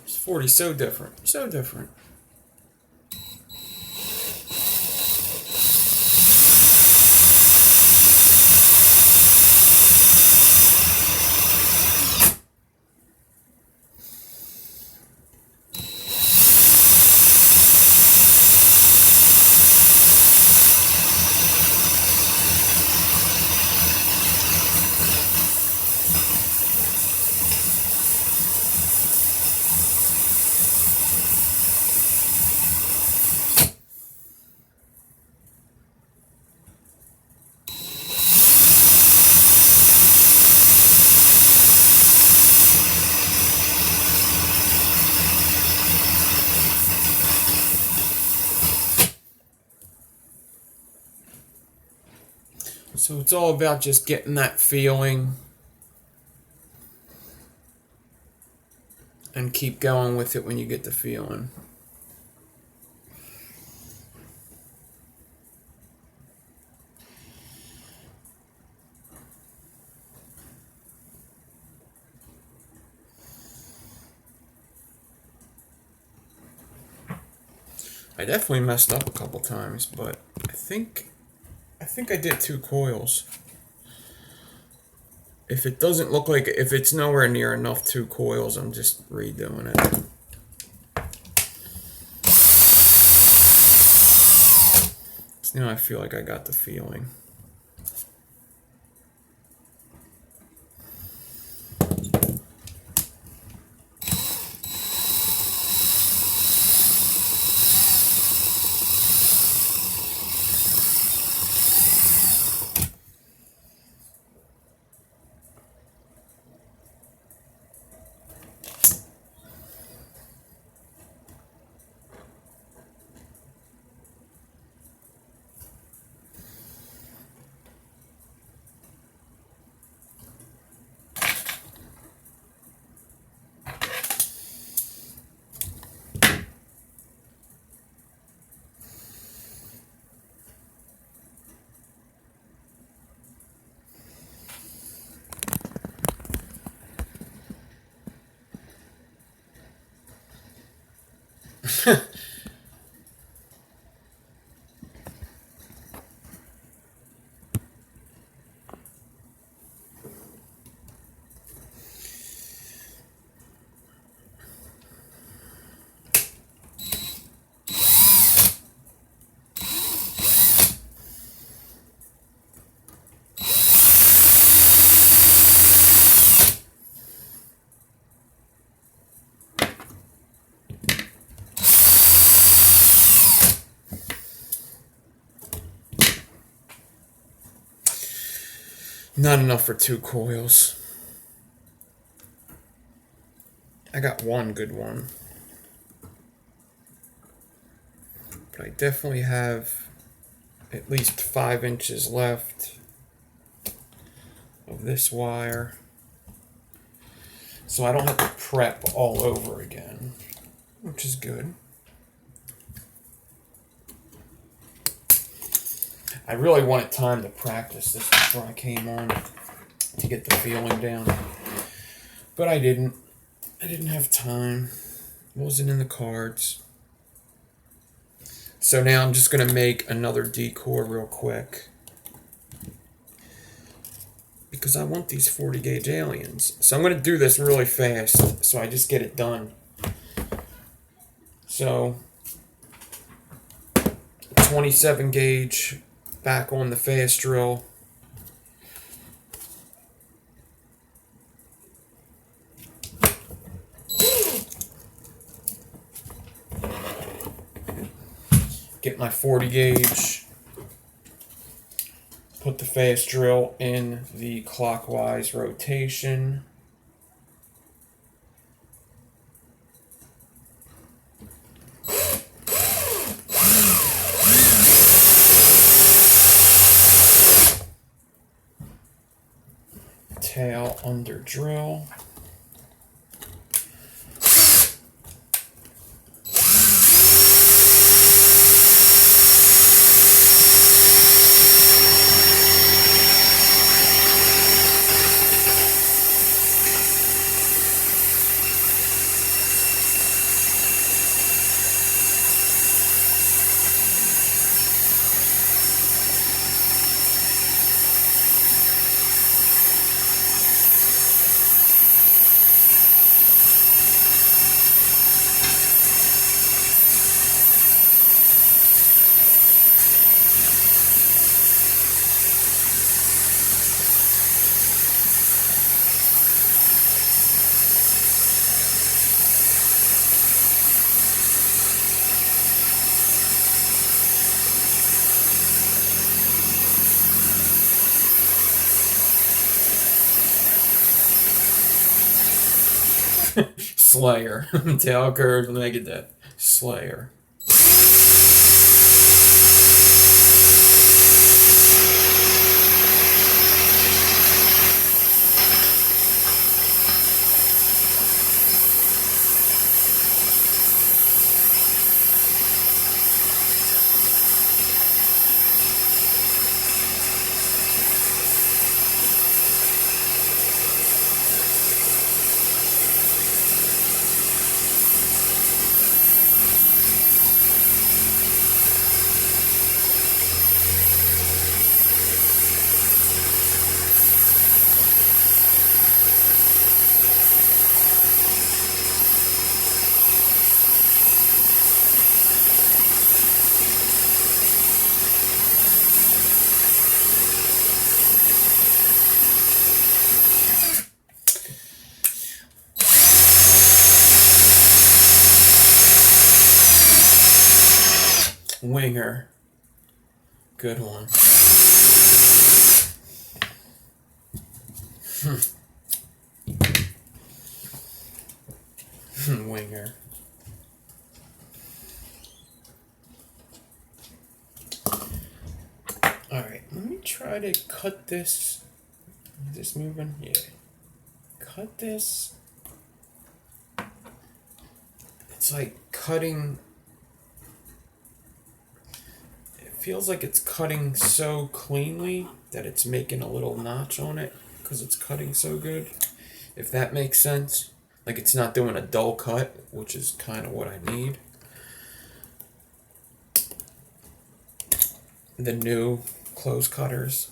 It's 40, so different. So different. So it's all about just getting that feeling and keep going with it when you get the feeling. I definitely messed up a couple times, but I think I did 2 coils. If it doesn't look like, if it's nowhere near enough 2 coils, I'm just redoing it. So now I feel like I got the feeling. Not enough for 2 coils. I got 1 good one. But I definitely have at least 5 inches left of this wire. So I don't have to prep all over again, which is good. I really wanted time to practice this before I came on to get the feeling down. But I didn't. I didn't have time. It wasn't in the cards. So now I'm just going to make another decor real quick. Because I want these 40 gauge aliens. So I'm going to do this really fast so I just get it done. So 27 gauge back on the fast drill. Get my 40 gauge. Put the fast drill in the clockwise rotation. Tail under drill. Slayer. Tail curve, Megadeth. Slayer. winger. Good one. Winger. Alright, let me try to cut this. Is this moving? Yeah. Cut this. It's like cutting. It feels like it's cutting so cleanly that it's making a little notch on it because it's cutting so good. If that makes sense. Like it's not doing a dull cut, which is kind of what I need. The new close cutters.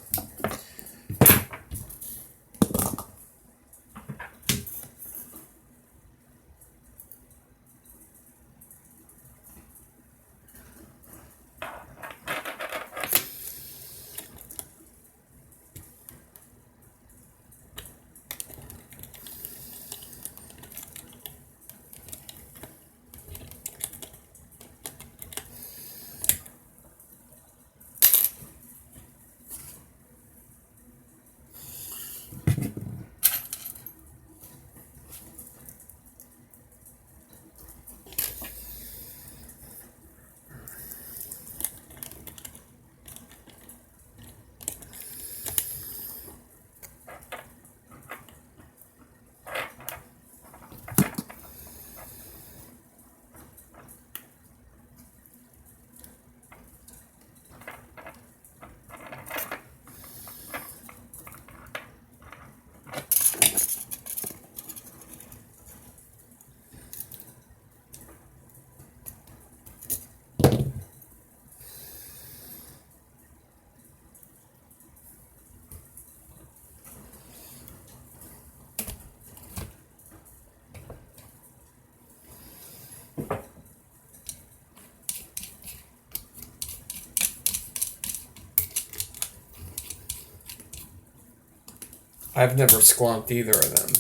I've never squonked either of them.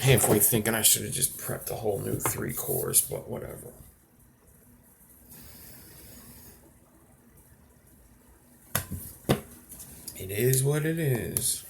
Halfway thinking I should have just prepped a whole new 3 cores, but whatever. It is what it is.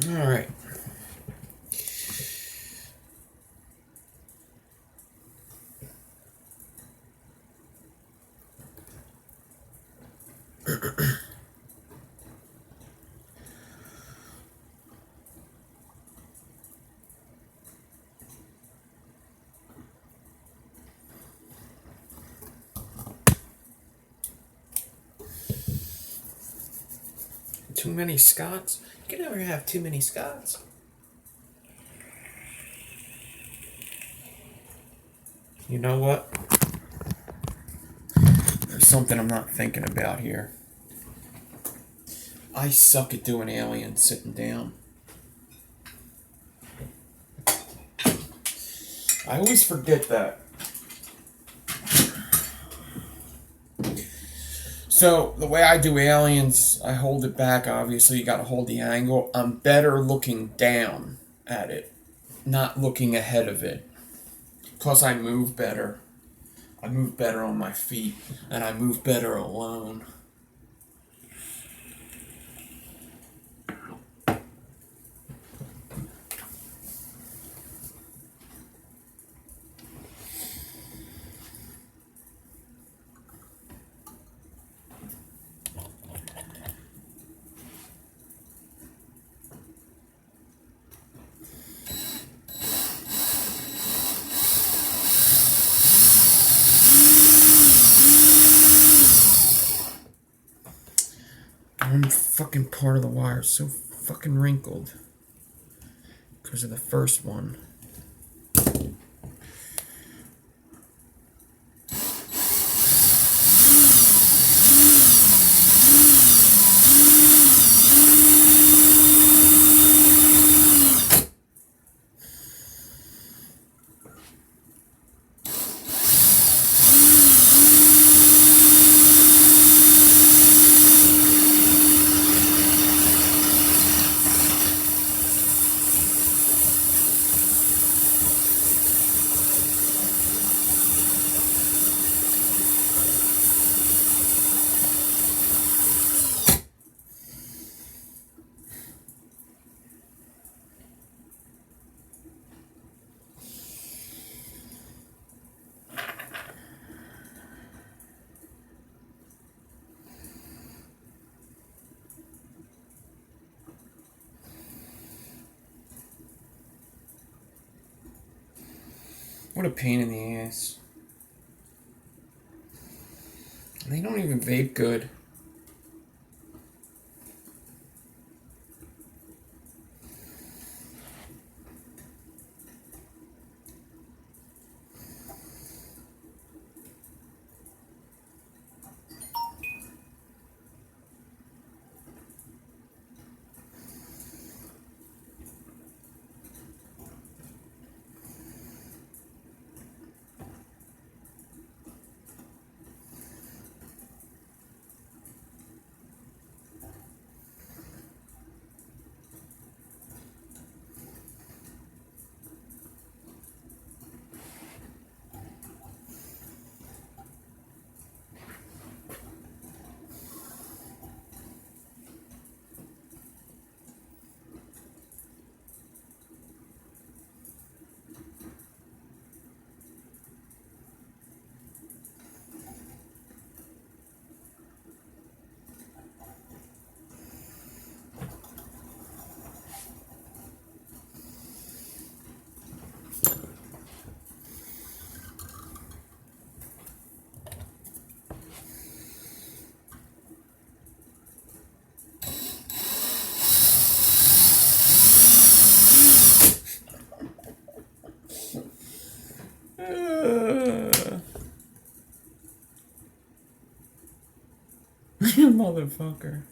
All right. Too many Scots? You can never have too many Scots. You know what? There's something I'm not thinking about here. I suck at doing aliens sitting down. I always forget that. So the way I do aliens, I hold it back. Obviously, you got to hold the angle. I'm better looking down at it, not looking ahead of it. Plus, I move better. I move better on my feet, and I move better alone. One fucking part of the wire is so fucking wrinkled because of the first one. What a pain in the ass. They don't even vape good. You motherfucker.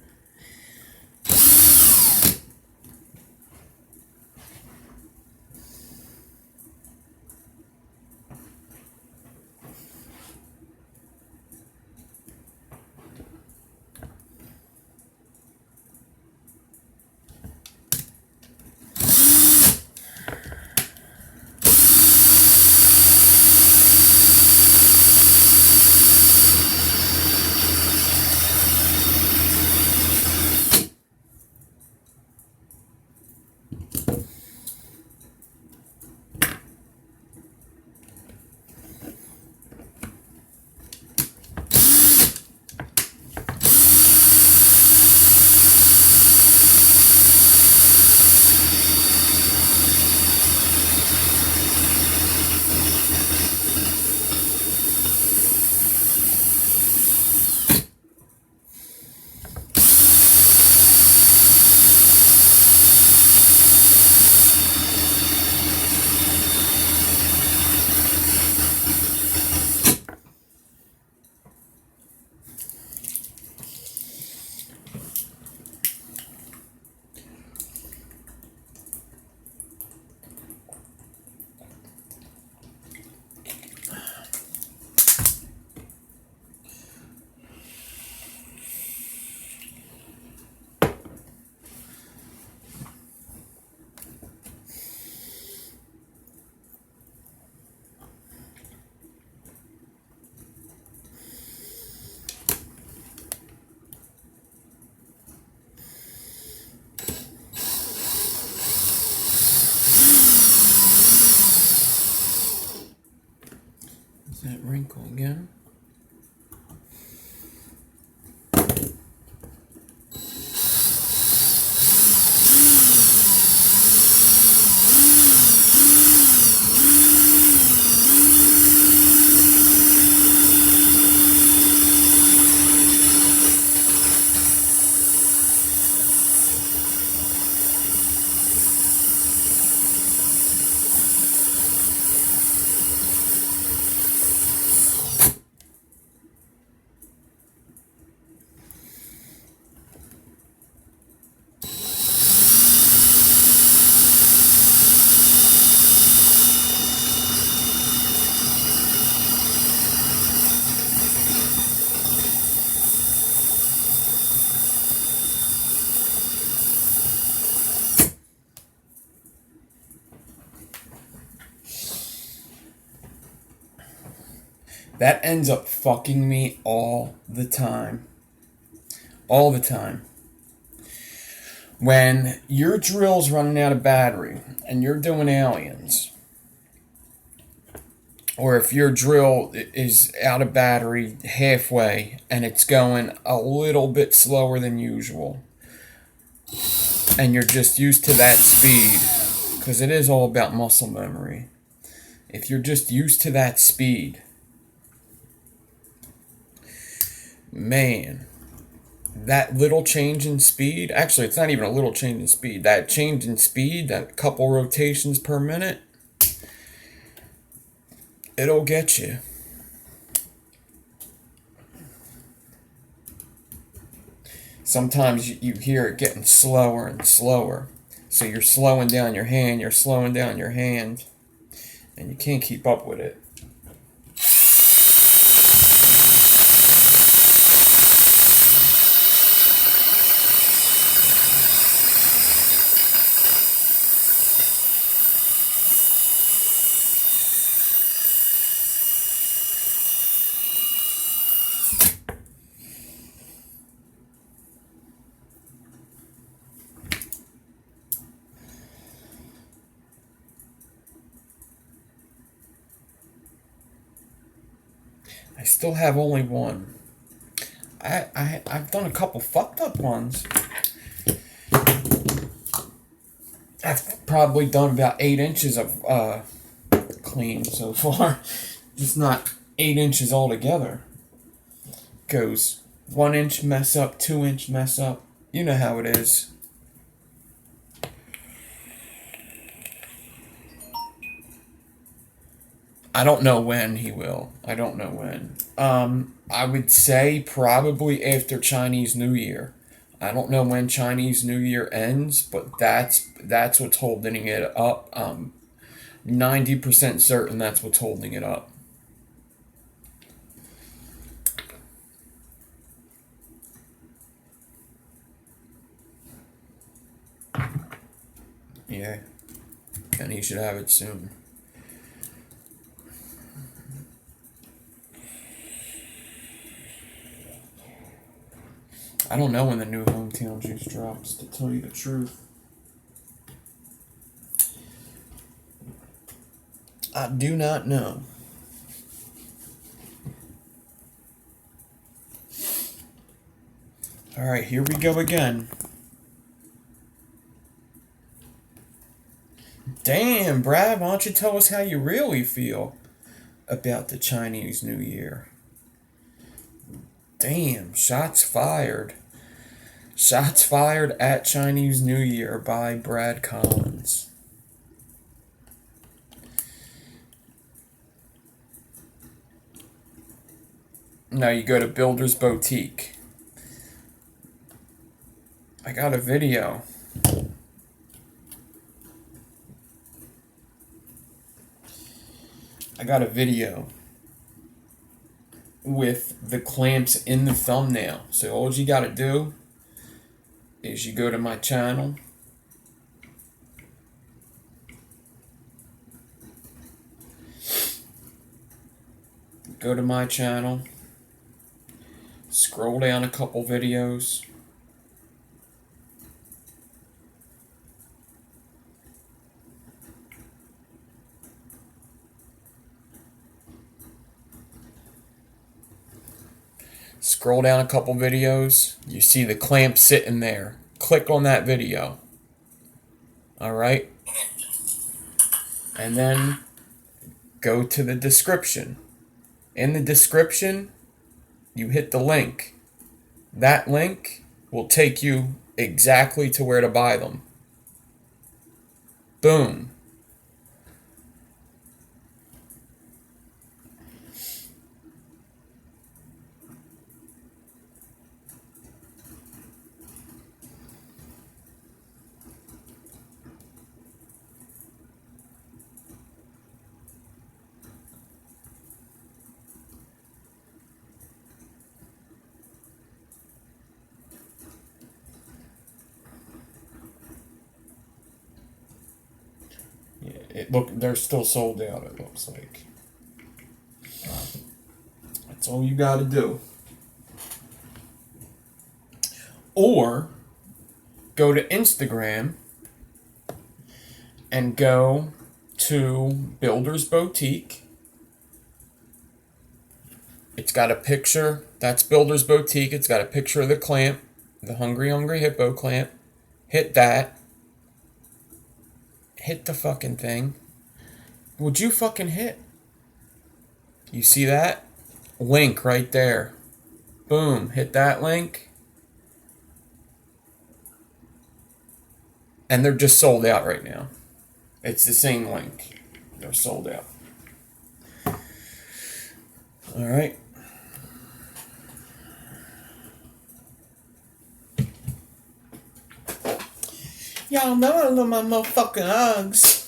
That ends up fucking me all the time. All the time. When your drill's running out of battery and you're doing aliens, or if your drill is out of battery halfway and it's going a little bit slower than usual, and you're just used to that speed, because it is all about muscle memory. If you're just used to that speed, man, that little change in speed, actually it's not even a little change in speed, that change in speed, that couple rotations per minute, it'll get you. Sometimes you hear it getting slower and slower. So you're slowing down your hand, and you can't keep up with it. I still have only one. I've done a couple fucked up ones. I've probably done about 8 inches of clean so far. Just not 8 inches altogether. Goes 1 inch mess up, 2 inch mess up. You know how it is. I don't know when he will. I don't know when. I would say probably after Chinese New Year. I don't know when Chinese New Year ends, but that's what's holding it up. 90% certain that's what's holding it up. Yeah. And he should have it soon. I don't know when the new hometown juice drops, to tell you the truth. I do not know. Alright, here we go again. Damn, Brad, why don't you tell us how you really feel about the Chinese New Year? Damn, shots fired. Shots fired at Chinese New Year by Brad Collins. Now you go to Builder's Boutique. I got a video. With the clamps in the thumbnail. So all you gotta do is you go to my channel. Go to my channel. Scroll down a couple videos. Scroll down a couple videos. You see the clamp sitting there. Click on that video. Alright? And then go to the description. In the description, you hit the link. That link will take you exactly to where to buy them. Boom. They're still sold out, it looks like. That's all you got to do. Or go to Instagram and go to Builder's Boutique. It's got a picture. That's Builder's Boutique. It's got a picture of the clamp, the Hungry Hungry Hippo clamp. Hit that. Hit the fucking thing. Would you fucking hit? You see that? Link right there. Boom. Hit that link. And they're just sold out right now. It's the same link. They're sold out. Alright. Y'all know I love my motherfucking Uggs.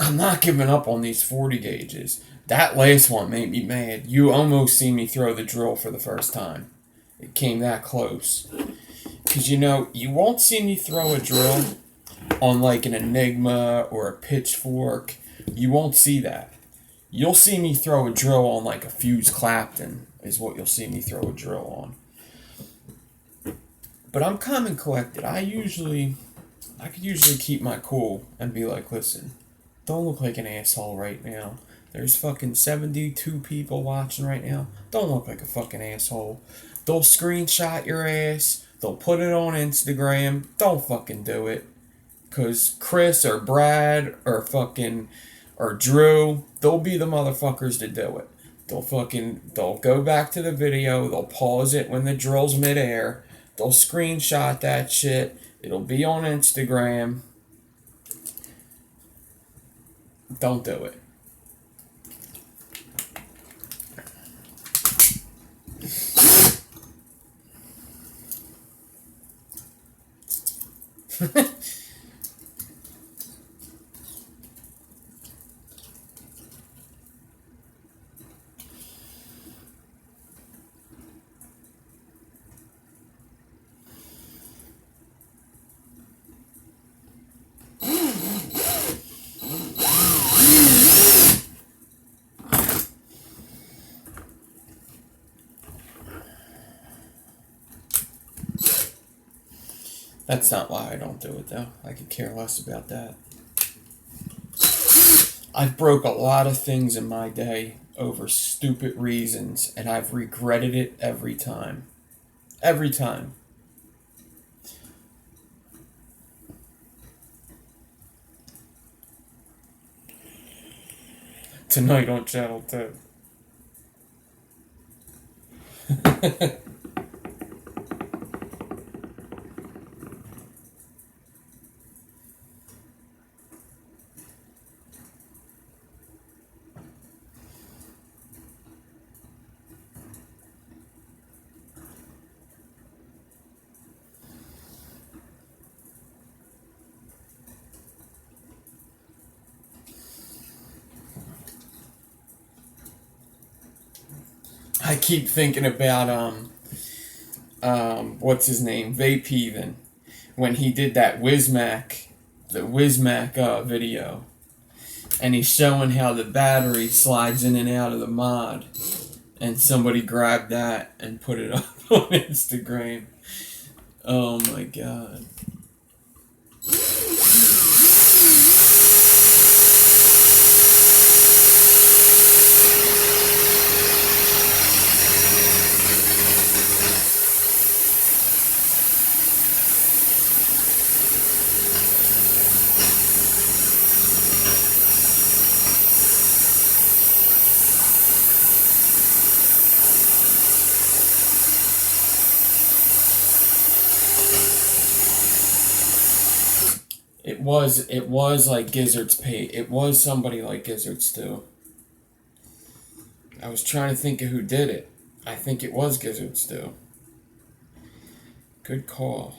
I'm not giving up on these 40 gauges. That last one made me mad. You almost see me throw the drill for the first time. It came that close. Because you know, you won't see me throw a drill on like an Enigma or a Pitchfork. You won't see that. You'll see me throw a drill on like a Fuse Clapton is what you'll see me throw a drill on. But I'm calm and collected. I could usually keep my cool and be like, listen, don't look like an asshole right now. There's fucking 72 people watching right now. Don't look like a fucking asshole. They'll screenshot your ass. They'll put it on Instagram. Don't fucking do it. Because Chris or Brad or Drew, they'll be the motherfuckers to do it. They'll go back to the video. They'll pause it when the drill's midair. They'll screenshot that shit. It'll be on Instagram. Don't do it. That's not why I don't do it, though. I could care less about that. I've broke a lot of things in my day over stupid reasons, and I've regretted it every time. Every time. Tonight on Channel 2. I keep thinking about what's his name, Vape Heathen, when he did that the Wismac video, and he's showing how the battery slides in and out of the mod, and somebody grabbed that and put it up on Instagram. Oh my god. It was like Gizzard's Pate. It was somebody like Gizzard's too. I was trying to think of who did it. I think it was gizzard stew. Good call.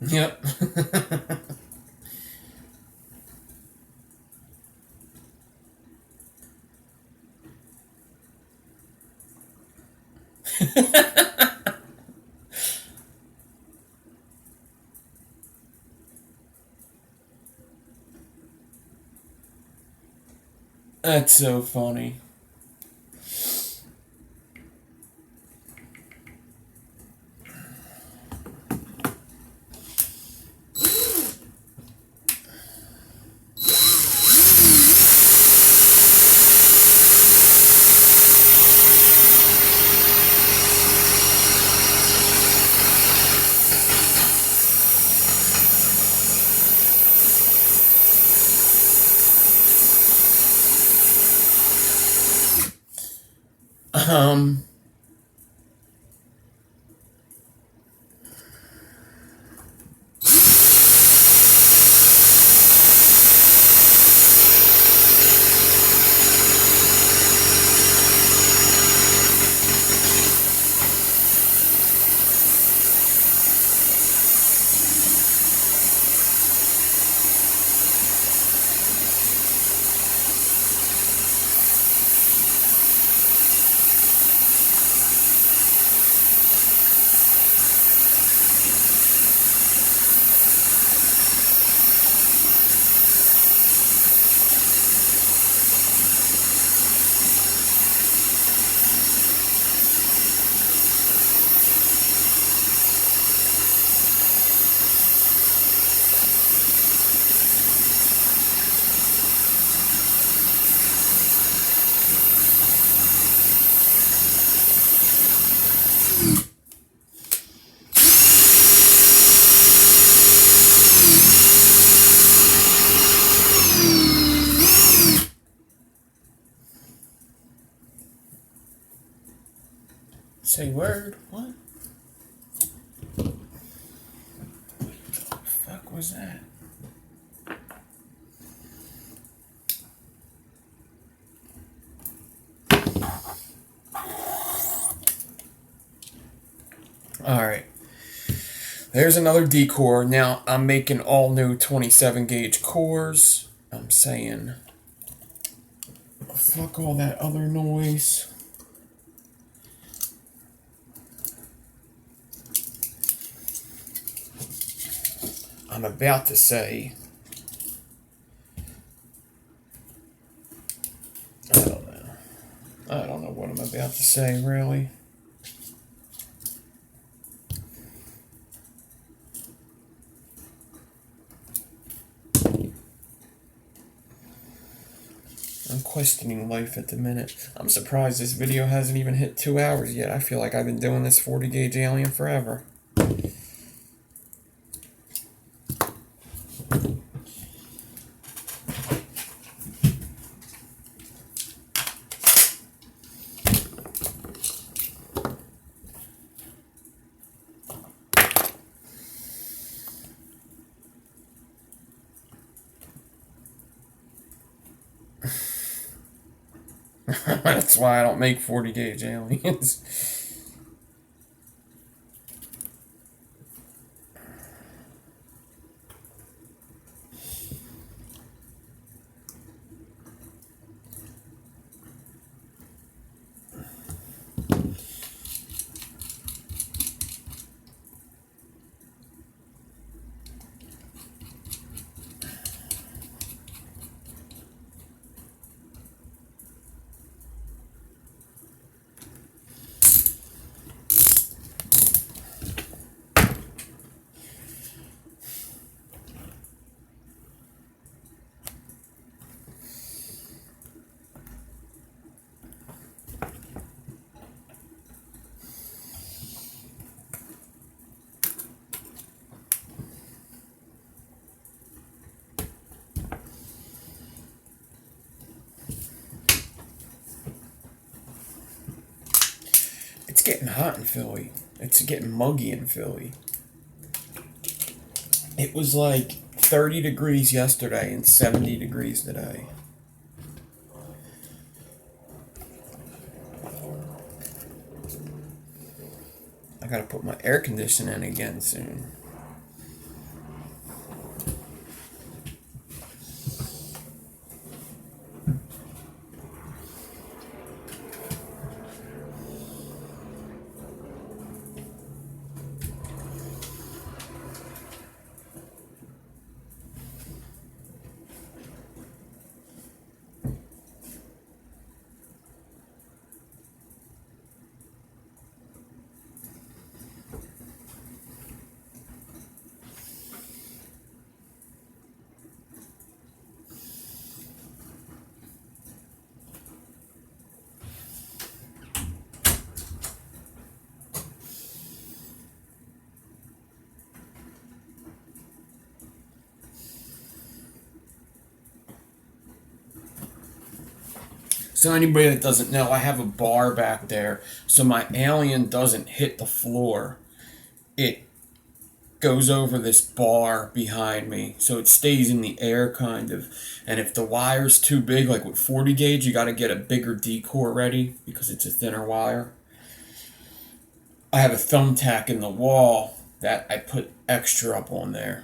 Yep. That's so funny. Um, say word. What? The fuck was that? Alright. There's another D-core. Now I'm making all new 27 gauge cores. I'm saying, fuck all that other noise. I'm about to say, I don't know. I don't know what I'm about to say, really. I'm questioning life at the minute. I'm surprised this video hasn't even hit 2 hours yet. I feel like I've been doing this 40 gauge alien forever. That's why I don't make 40 gauge aliens. getting hot in Philly. It's getting muggy in Philly. It was like 30 degrees yesterday and 70 degrees today. I gotta put my air conditioner in again soon. So anybody that doesn't know, I have a bar back there, so my alien doesn't hit the floor. It goes over this bar behind me, so it stays in the air kind of. And if the wire's too big, like with 40 gauge, you got to get a bigger D-core ready because it's a thinner wire. I have a thumbtack in the wall that I put extra up on there.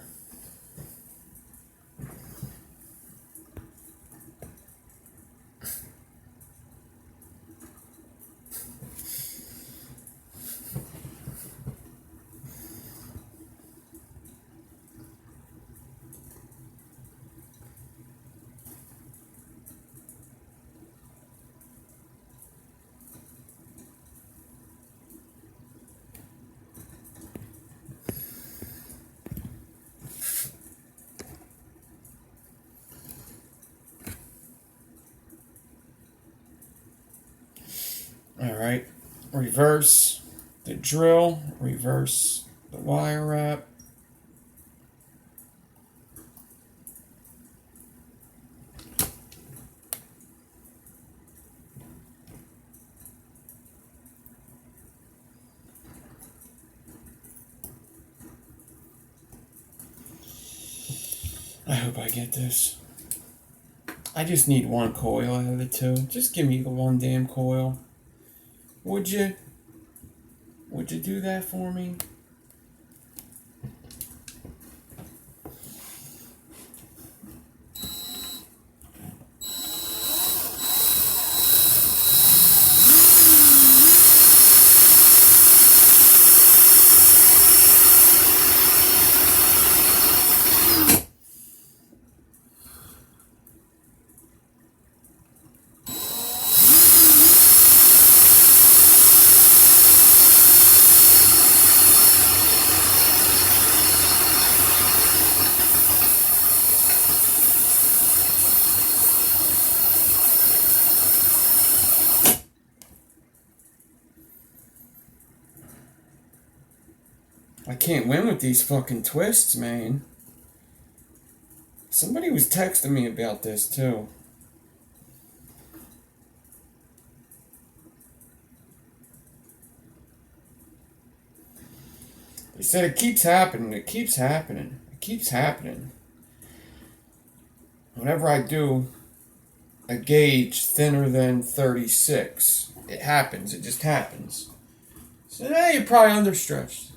Alright, reverse the drill, reverse the wire wrap. I hope I get this. I just need one coil out of the two. Just give me the one damn coil. Would you? Would you do that for me? I can't win with these fucking twists, man. Somebody was texting me about this, too. They said it keeps happening, it keeps happening, it keeps happening. Whenever I do a gauge thinner than 36, it happens, it just happens. So, you're probably understretched.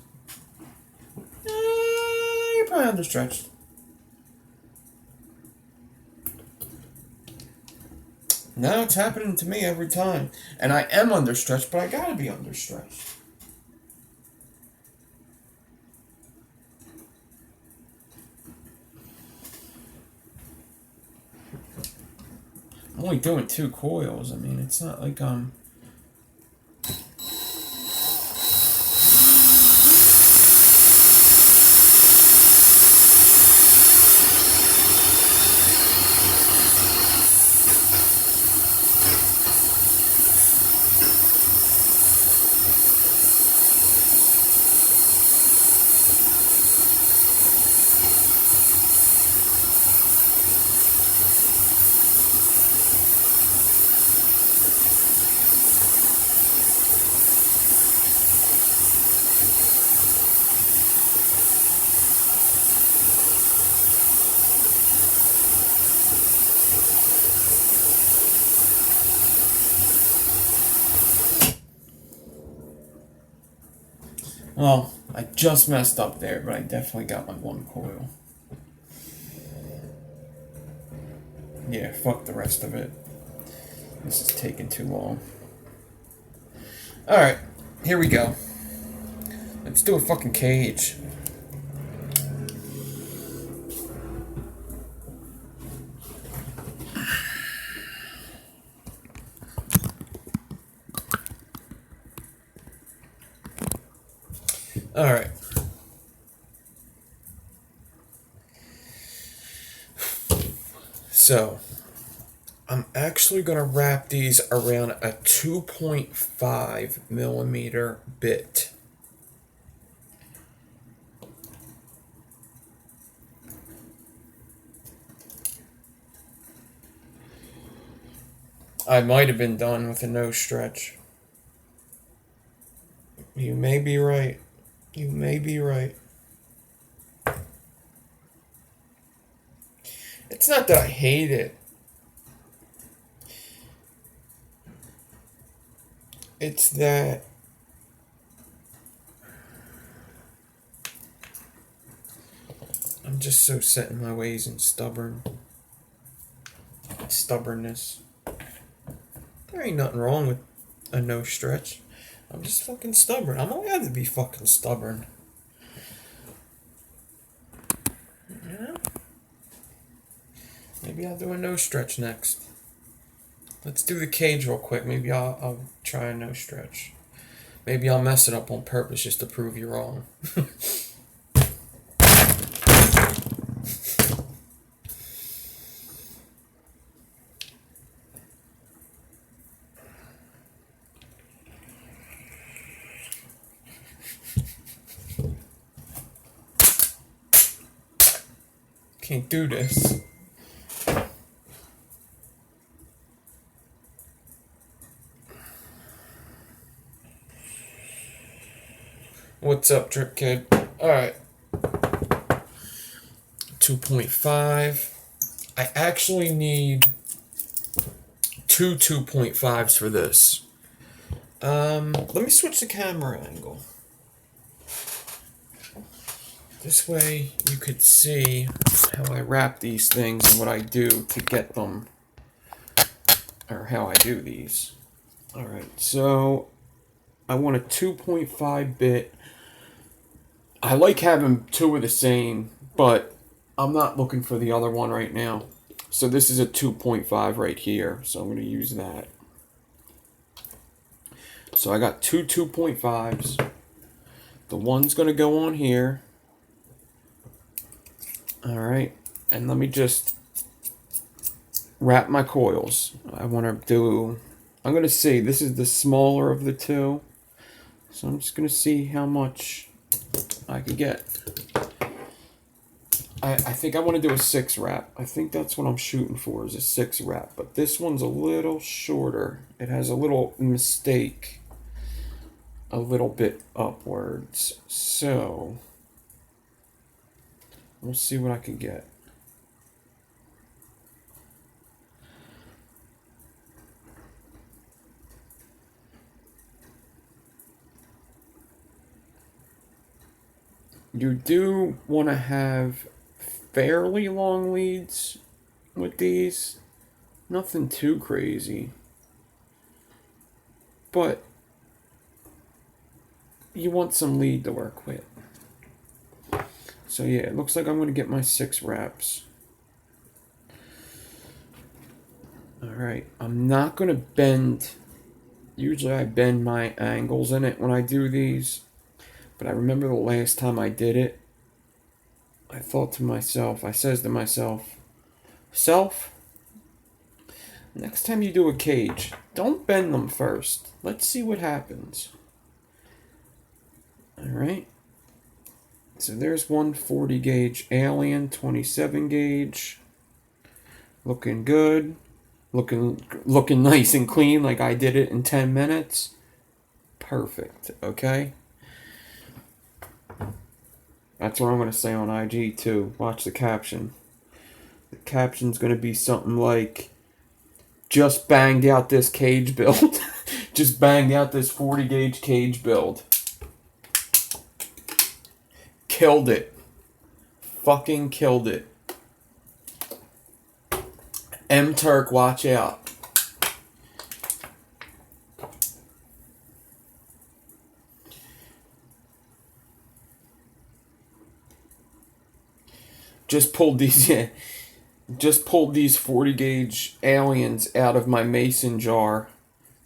You're probably understretched. No, it's happening to me every time. And I am understretched, but I gotta be understretched. I'm only doing 2 coils. I mean, it's not like Well, I just messed up there, but I definitely got my one coil. Yeah, fuck the rest of it. This is taking too long. Alright, here we go. Let's do a fucking cage. Alright. So, I'm actually going to wrap these around a 2.5 millimeter bit. I might have been done with a no stretch. You may be right. You may be right. It's not that I hate it. It's that I'm just so set in my ways and stubborn. Stubbornness. There ain't nothing wrong with a no stretch. I'm just fucking stubborn. I'm allowed to be fucking stubborn. Yeah. Maybe I'll do a no stretch next. Let's do the cage real quick. Maybe I'll try a no stretch. Maybe I'll mess it up on purpose just to prove you wrong. Can't do this. What's up, Drip Kid? Alright. 2.5. I actually need two 2.5s for this. Let me switch the camera angle. This way you could see how I wrap these things and what I do to get them, or how I do these. Alright, so I want a 2.5 bit. I like having two of the same, but I'm not looking for the other one right now. So this is a 2.5 right here, so I'm going to use that. So I got two 2.5s. The one's going to go on here. Alright, and let me just wrap my coils. I'm going to see, this is the smaller of the two. So I'm just going to see how much I could get. I think I want to do a 6 wrap. I think that's what I'm shooting for, is a 6 wrap. But this one's a little shorter. It has a little mistake a little bit upwards. So we'll see what I can get. You do want to have fairly long leads with these. Nothing too crazy. But you want some lead to work with. So yeah, it looks like I'm going to get my 6 wraps. Alright, I'm not going to bend. Usually I bend my angles in it when I do these. But I remember the last time I did it, I thought to myself, I says to myself, Self, next time you do a cage, don't bend them first. Let's see what happens. Alright. So there's one 40 gauge Alien, 27 gauge. Looking good. Looking nice and clean like I did it in 10 minutes. Perfect, okay? That's what I'm going to say on IG too. Watch the caption. The caption's going to be something like, just banged out this cage build. Just banged out this 40 gauge cage build. Killed it. Fucking killed it. M-Turk, watch out. Just pulled these, just pulled these 40 gauge aliens out of my mason jar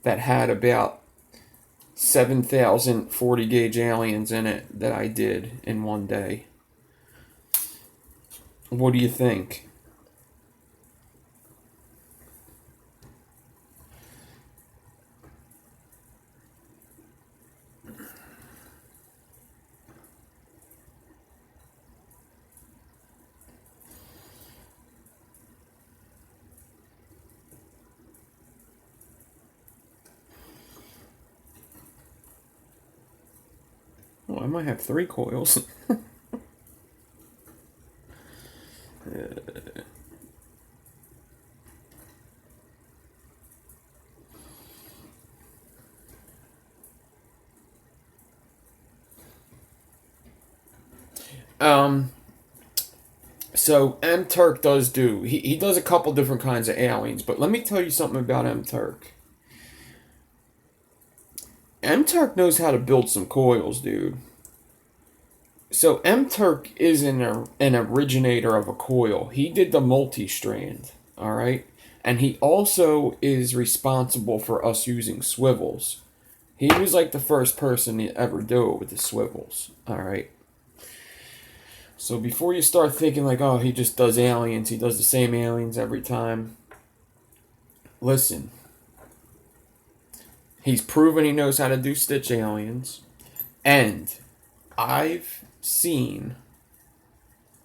that had about 7,000 40 gauge aliens in it that I did in one day. What do you think? Oh, I might have 3 coils. So M-Turk does do, he does a couple different kinds of aliens, but let me tell you something about M-Turk. M-Turk knows how to build some coils, dude. So M-Turk is an originator of a coil. He did the multi-strand, alright? And he also is responsible for us using swivels. He was like the first person to ever do it with the swivels, alright? So before you start thinking like, oh, he just does aliens, he does the same aliens every time. Listen. He's proven he knows how to do stitch aliens. And I've seen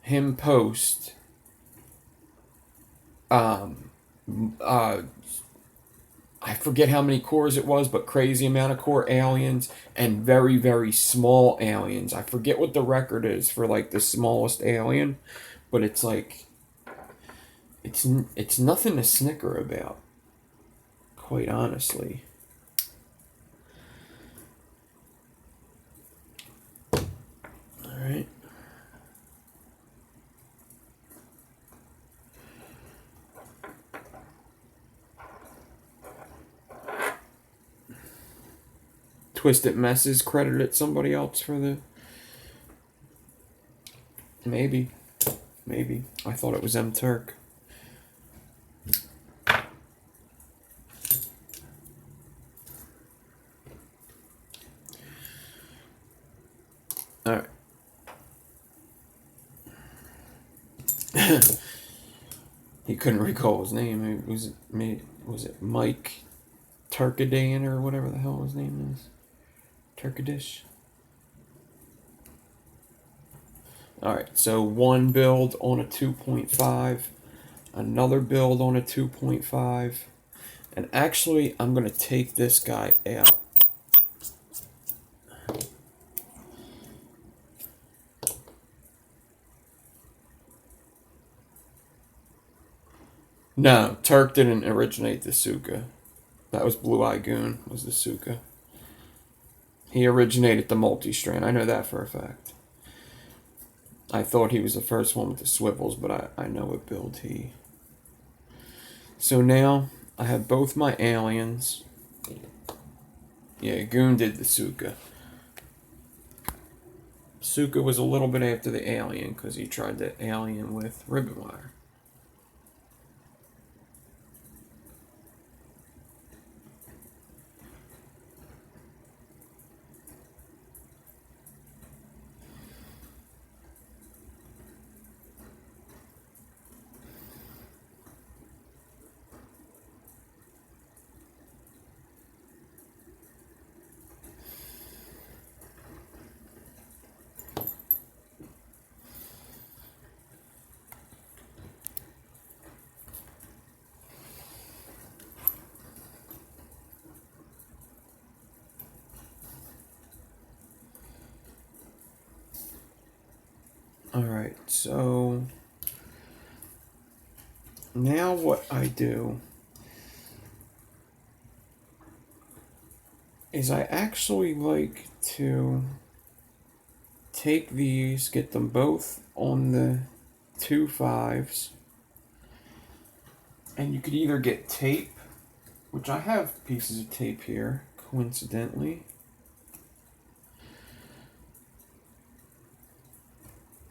him post I forget how many cores it was, but crazy amount of core aliens and very, very small aliens. I forget what the record is for like the smallest alien, but it's like it's nothing to snicker about, quite honestly. All right. Twisted Messes credited somebody else for the... Maybe. I thought it was M-Turk. Alright. He couldn't recall his name. Was it Mike Turkadan or whatever the hell his name is? Turkidish. Alright, so one build on a 2.5, another build on a 2.5, and actually I'm going to take this guy out. No, Turk didn't originate the Suka. That was Blue Eye Goon, was the Suka. He originated the multi-strand. I know that for a fact. I thought he was the first one with the swivels, but I know what build he... So now, I have both my aliens. Yeah, Goon did the Suka. Suka was a little bit after the alien, because he tried the alien with ribbon wire. Alright, so now what I do is I actually like to take these, get them both on the 2 5s, and you could either get tape, which I have pieces of tape here, coincidentally.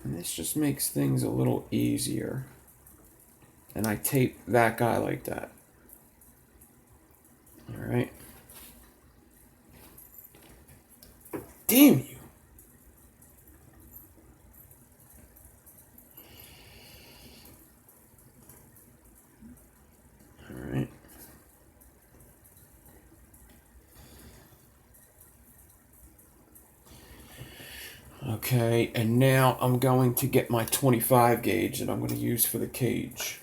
And this just makes things a little easier. And I tape that guy like that. Alright. Damn you! Alright. Okay, and now I'm going to get my 25 gauge that I'm going to use for the cage.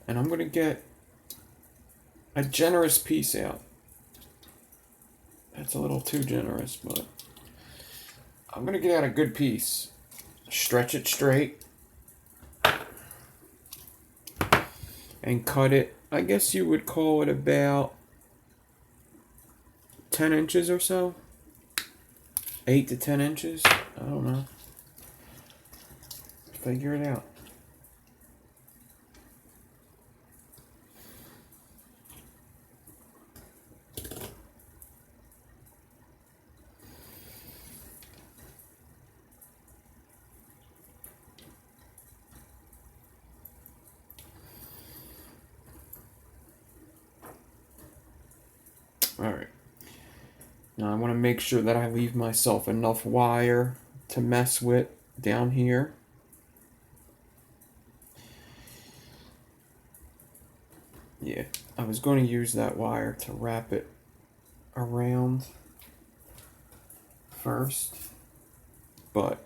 And I'm going to get a generous piece out. That's a little too generous, but I'm going to get out a good piece. Stretch it straight. And cut it, I guess you would call it about 10 inches or so. 8 to 10 inches. I don't know. Figure it out. Alright. Now I want to make sure that I leave myself enough wire to mess with down here. Yeah, I was going to use that wire to wrap it around first, but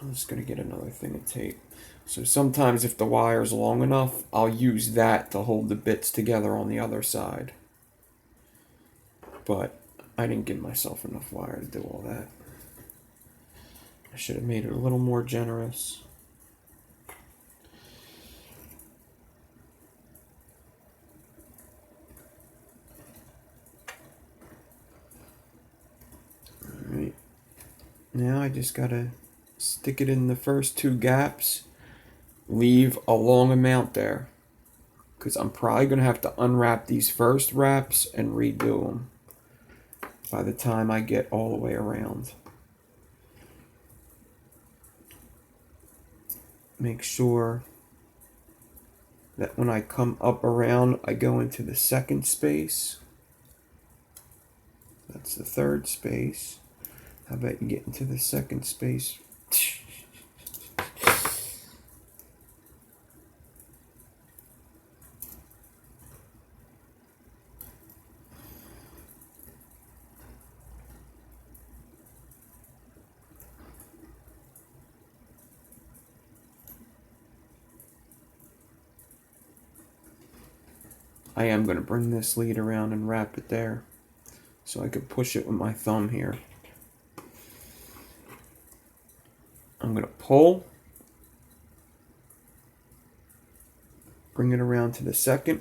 I'm just going to get another thing of tape. So sometimes if the wire is long enough, I'll use that to hold the bits together on the other side. But I didn't give myself enough wire to do all that. I should have made it a little more generous. Alright. Now I just gotta stick it in the first 2 gaps. Leave a long amount there, because I'm probably going to have to unwrap these first wraps and redo them by the time I get all the way around. Make sure that when I come up around, I go into the second space. That's the third space. How about you get into the second space? I am going to bring this lead around and wrap it there so I could push it with my thumb here. I'm going to pull, bring it around to the second,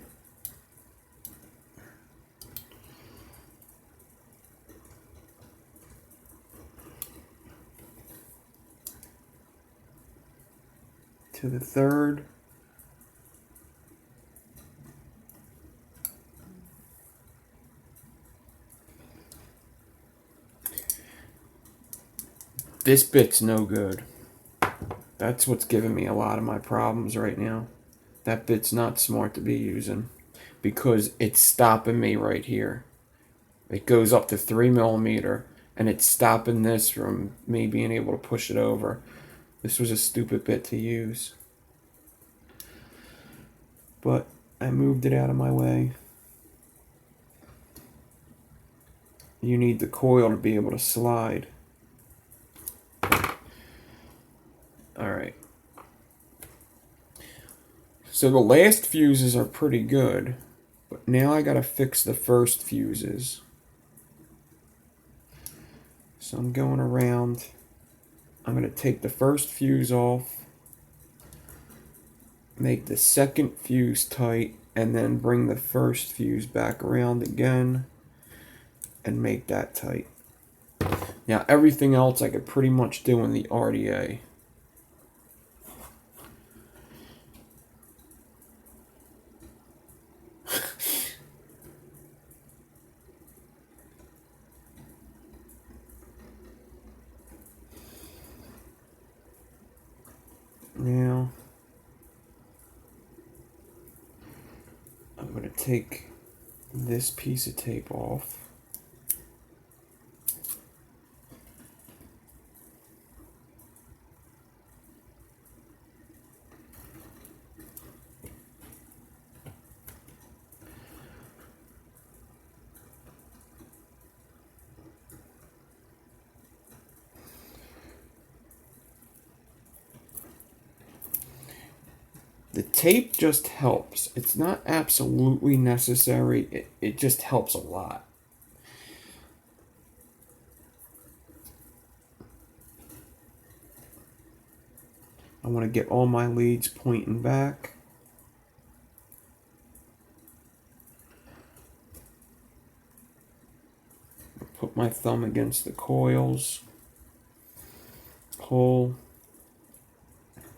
to the third, this bit's no good. That's what's giving me a lot of my problems right now. That bit's not smart to be using because it's stopping me right here. It goes up to 3mm and it's stopping this from me being able to push it over. This was a stupid bit to use. But I moved it out of my way. You need the coil to be able to slide. Alright. So the last fuses are pretty good, but now I gotta fix the first fuses. So I'm going around. I'm gonna take the first fuse off. make the second fuse tight, and then bring the first fuse back around again and make that tight. Now everything else I could pretty much do in the RDA. Now I'm going to take this piece of tape off. The tape just helps. It's not absolutely necessary. It just helps a lot. I want to get all my leads pointing back. Put my thumb against the coils. Pull.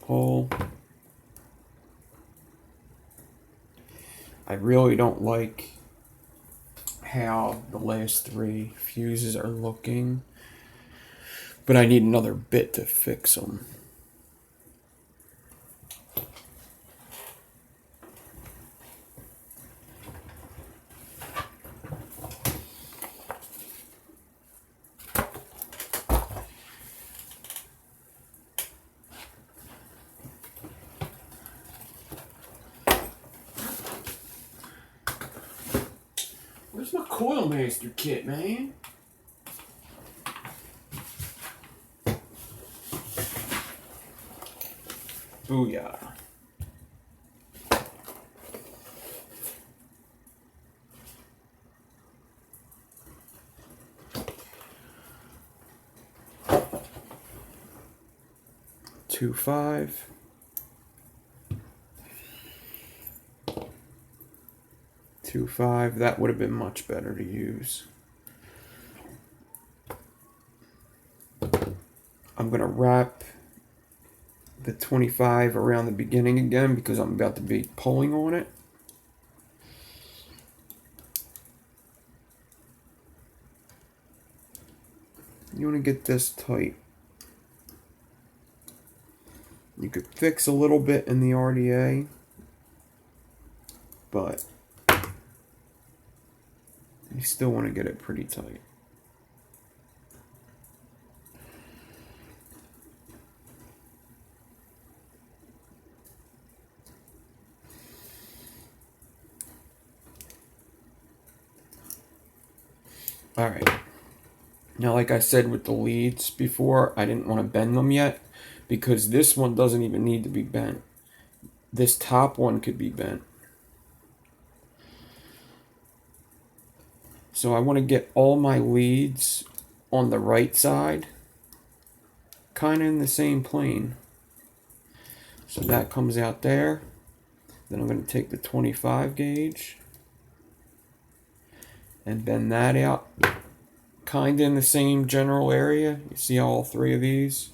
Pull. I really don't like how the last three fuses are looking, but I need another bit to fix them. Where's my coil master kit, man? Booyah. Two, 5. 2, 5. That would have been much better to use. I'm going to wrap the 25 around the beginning again because I'm about to be pulling on it. You want to get this tight. You could fix a little bit in the RDA, but you still want to get it pretty tight. All right. Now, like I said with the leads before, I didn't want to bend them yet because this one doesn't even need to be bent. This top one could be bent. So I want to get all my leads on the right side, kind of in the same plane. So that comes out there. Then I'm going to take the 25 gauge and bend that out, kind of in the same general area. You see how all three of these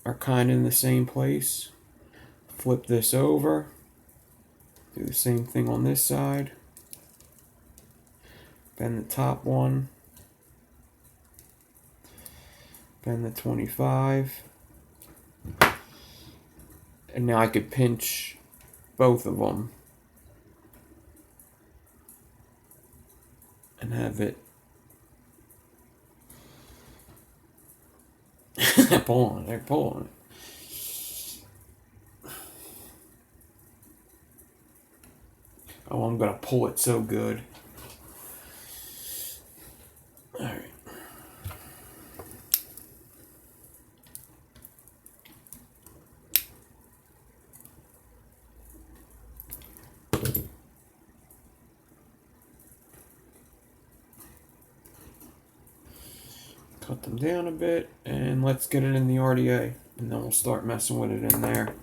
are kind of in the same place. Flip this over, do the same thing on this side. Bend the top one, bend the 25, and now I could pinch both of them and have it pull on it, pull on it. Oh, I'm gonna pull it so good. All right. Cut them down a bit, and let's get it in the RDA, and then we'll start messing with it in there.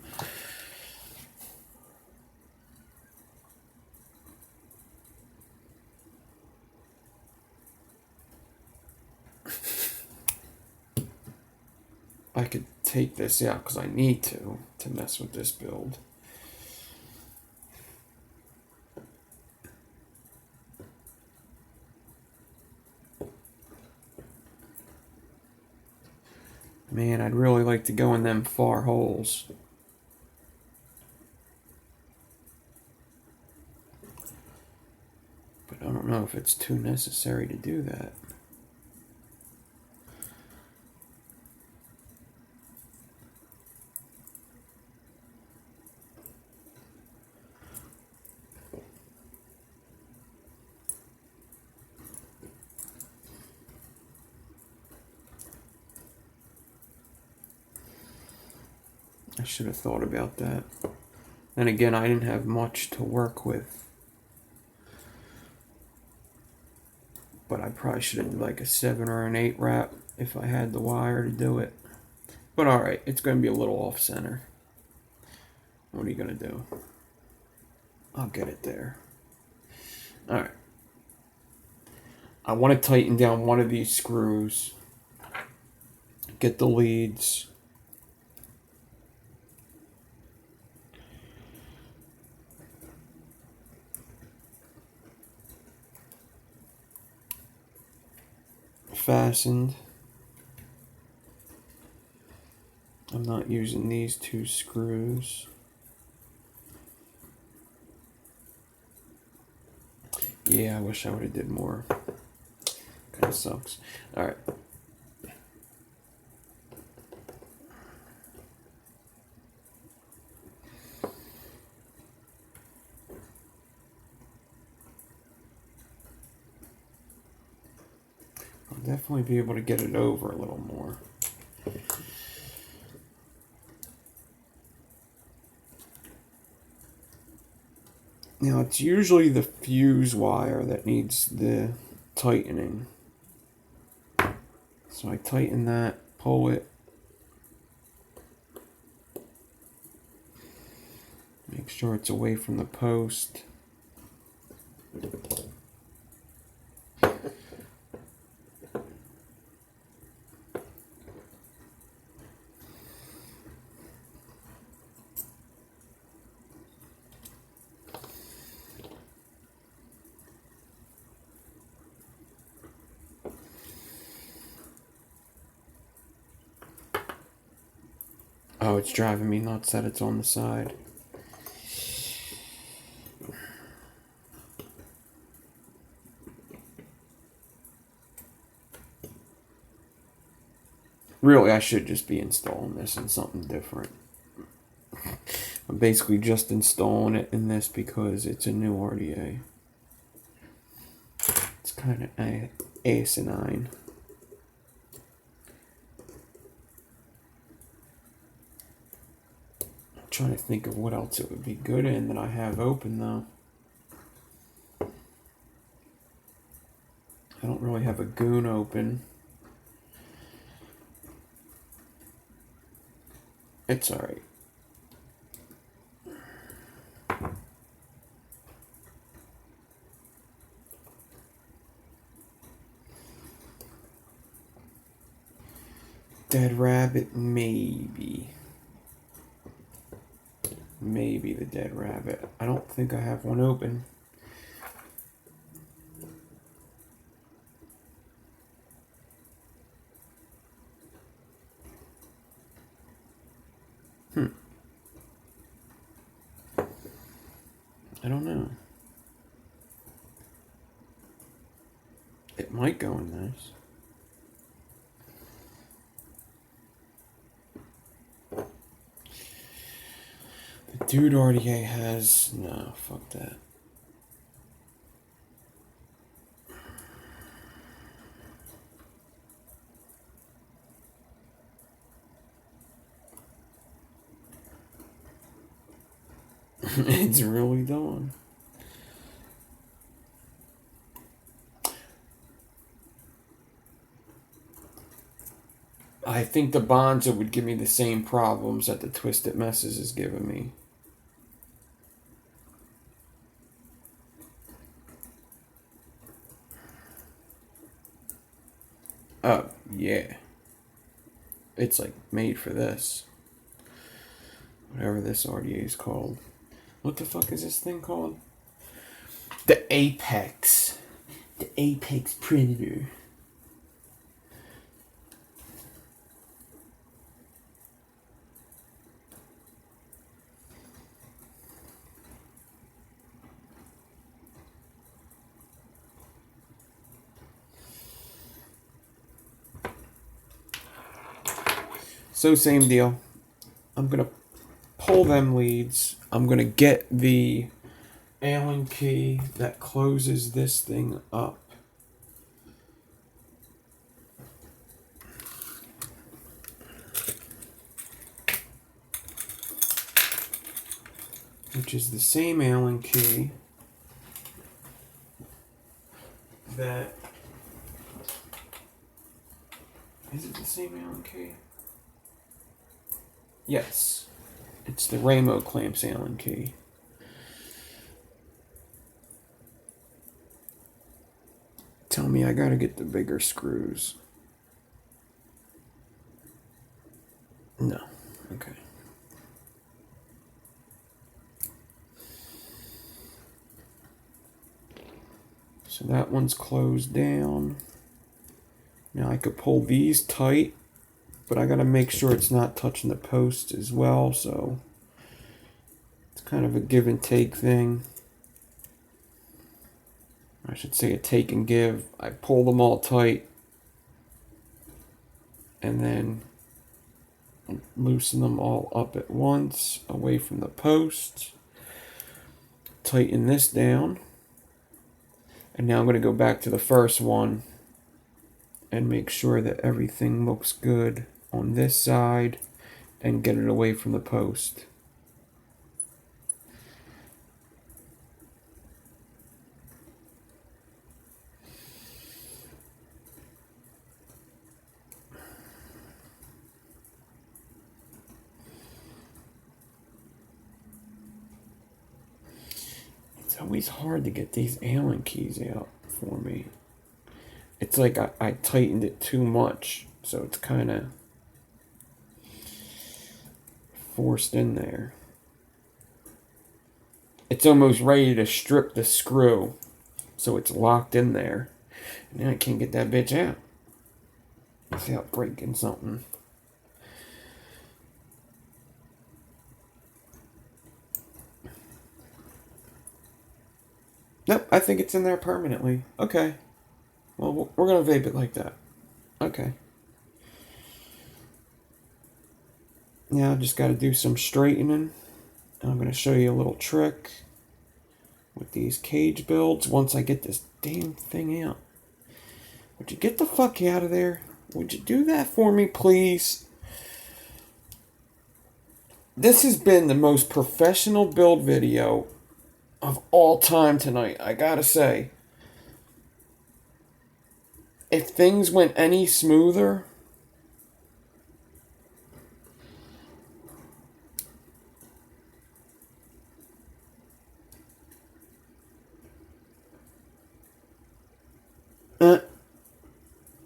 I could take this out because I need to mess with this build. Man, I'd really like to go in them far holes. But I don't know if it's too necessary to do that. I should have thought about that. Then again, I didn't have much to work with. But I probably should have done like a 7 or an 8 wrap if I had the wire to do it. But alright, it's going to be a little off center. What are you going to do? I'll get it there. Alright. I want to tighten down one of these screws. Get the leads. Fastened. I'm not using these 2 screws. Yeah, I wish I would have did more. Kind of sucks. All right. I'll definitely be able to get it over a little more. Now, it's usually the fuse wire that needs the tightening. So I tighten that, pull it. Make sure it's away from the post. Oh, it's driving me nuts that it's on the side. Really, I should just be installing this in something different. I'm basically just installing it in this because it's a new RDA. It's kind of asinine. I'm trying to think of what else it would be good in that I have open though. I don't really have a goon open. It's alright. Dead rabbit, maybe. Maybe the dead rabbit. I don't think I have one open. I don't know. It might go in this. The dude RDA has... No, fuck that. It's really done. I think the Bonza would give me the same problems that the Twisted Messes is giving me. Oh, yeah. It's like made for this. Whatever this RDA is called. What the fuck is this thing called? The Apex. The Apex Predator. So same deal. I'm gonna pull them leads. I'm gonna get the Allen key that closes this thing up. Which is the same Allen key that... Is it the same Allen key? Yes. It's the Ramo clamps Allen key. Tell me I gotta get the bigger screws. No. Okay. So that one's closed down. Now I could pull these tight, but I gotta make sure it's not touching the post as well, so it's kind of a give and take thing. I should say a take and give. I pull them all tight and then loosen them all up at once away from the post. Tighten this down. And now I'm going to go back to the first one and make sure that everything looks good on this side and get it away from the post. It's always hard to get these Allen keys out for me. It's like I tightened it too much, so it's kind of forced in there. It's almost ready to strip the screw, so it's locked in there. And then I can't get that bitch out without breaking something. Nope, I think it's in there permanently. Okay. Well, we're going to vape it like that. Okay. Now I just got to do some straightening. I'm going to show you a little trick with these cage builds once I get this damn thing out. Would you get the fuck out of there? Would you do that for me, please? This has been the most professional build video of all time tonight, I gotta say. If things went any smoother,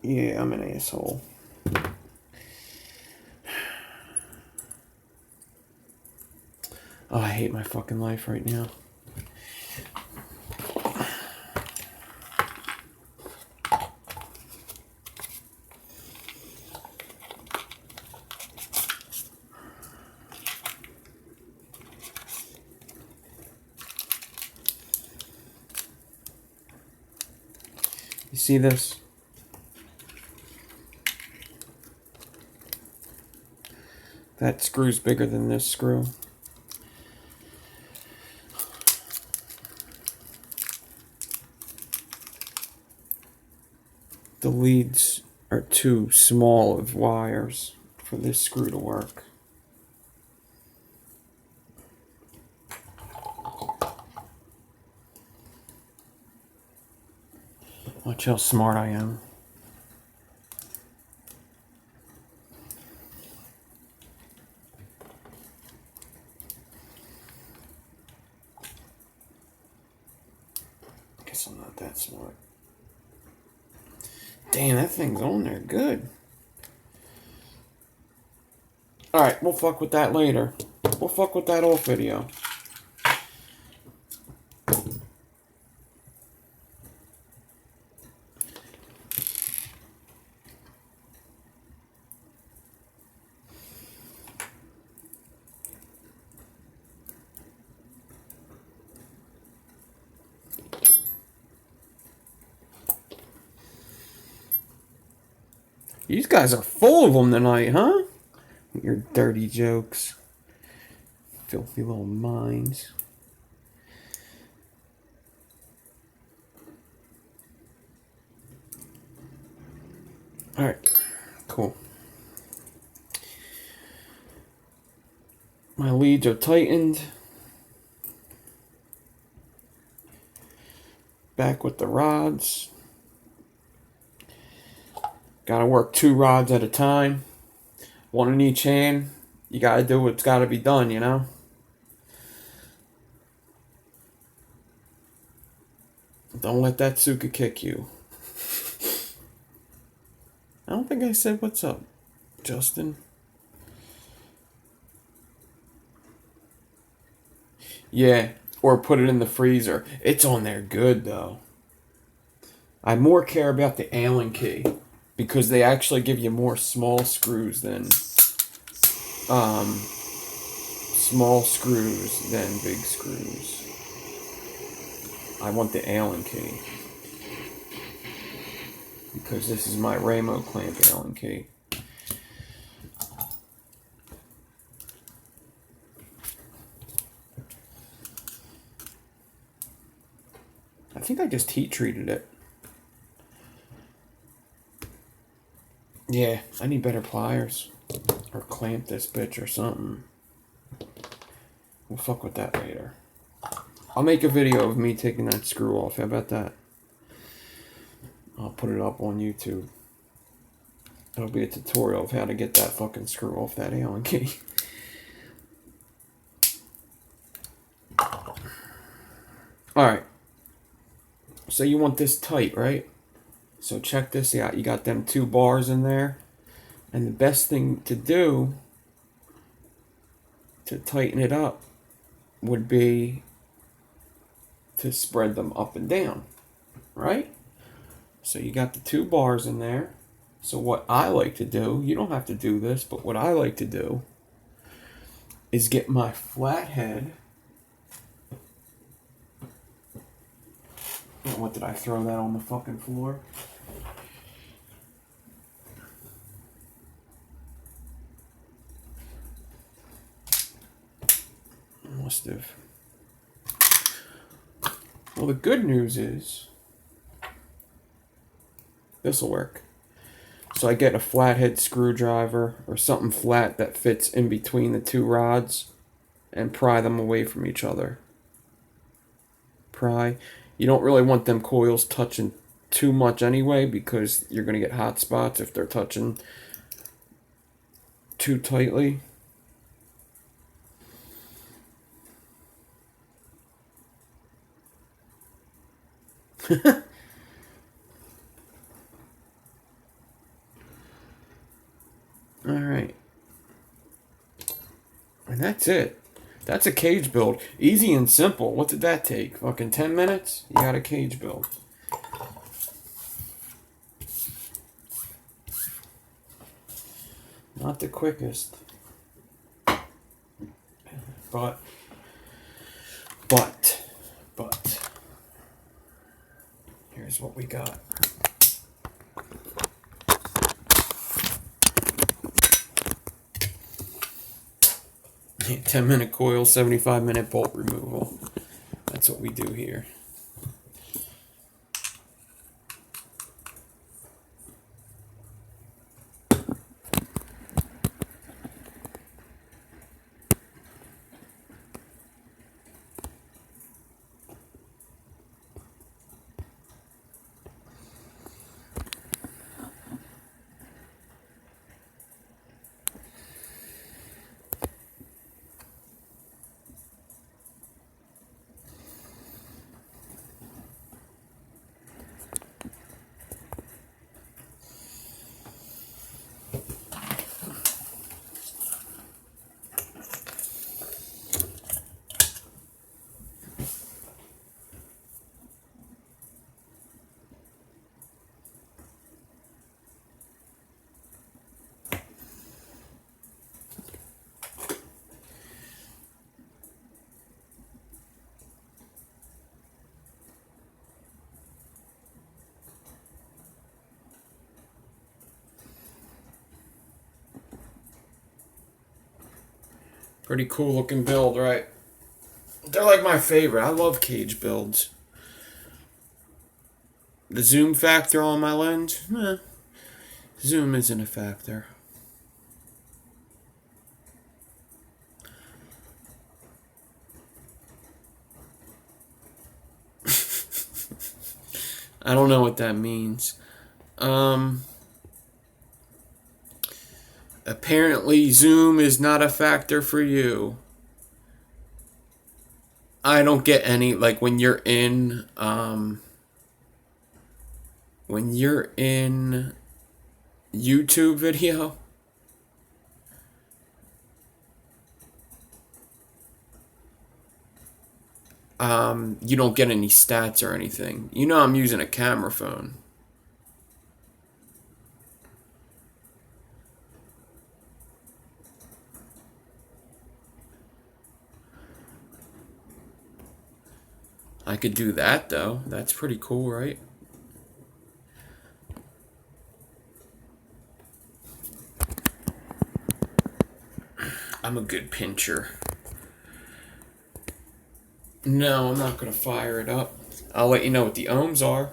yeah, I'm an asshole. Oh, I hate my fucking life right now. You see this? That screw's bigger than this screw. The leads are too small of wires for this screw to work. Watch how smart I am. Guess I'm not that smart. Damn, that thing's on there good. Alright, we'll fuck with that later. We'll fuck with that off video. These guys are full of them tonight, huh? Your dirty jokes. Filthy little minds. Alright, cool. My leads are tightened. Back with the rods. Gotta work 2 rods at a time. 1 in each hand. You gotta do what's gotta be done, you know? Don't let that suka kick you. I don't think I said what's up, Justin. Yeah, or put it in the freezer. It's on there good, though. I more care about the Allen key, because they actually give you more small screws than big screws. I want the Allen key, because this is my Ramo clamp Allen key. I think I just heat treated it. Yeah, I need better pliers. Or clamp this bitch or something. We'll fuck with that later. I'll make a video of me taking that screw off. How about that? I'll put it up on YouTube. It'll be a tutorial of how to get that fucking screw off that Allen key. Alright. So you want this tight, right? So check this out. You got them 2 bars in there. And the best thing to do to tighten it up would be to spread them up and down, right? So you got the 2 bars in there. So what I like to do, you don't have to do this, but what I like to do is get my flathead. What, did I throw that on the fucking floor? Must have. Well, the good news is this will work. So I get a flathead screwdriver or something flat that fits in between the 2 rods and pry them away from each other. Pry. You don't really want them coils touching too much anyway, because you're going to get hot spots if they're touching too tightly. Alright. And that's it. That's a cage build. Easy and simple. What did that take? Fucking 10 minutes? You got a cage build. Not the quickest. But. Here's what we got. Yeah, 10-minute coil, 75-minute bolt removal. That's what we do here. Pretty cool looking build, right? They're like my favorite. I love cage builds. The zoom factor on my lens? Zoom isn't a factor. I don't know what that means. Apparently zoom is not a factor for you. I don't get any, like when you're in YouTube video, you don't get any stats or anything. You know I'm using a camera phone. I could do that though. That's pretty cool, right? I'm a good pincher. No, I'm not going to fire it up. I'll let you know what the ohms are.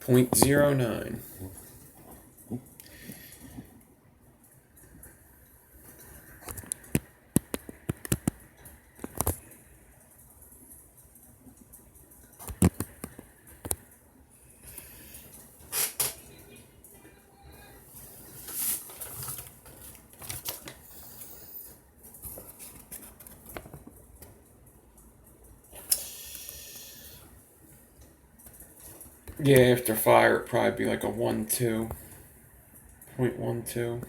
.09. Yeah, after fire, it'd probably be like a 1.2. 0.12.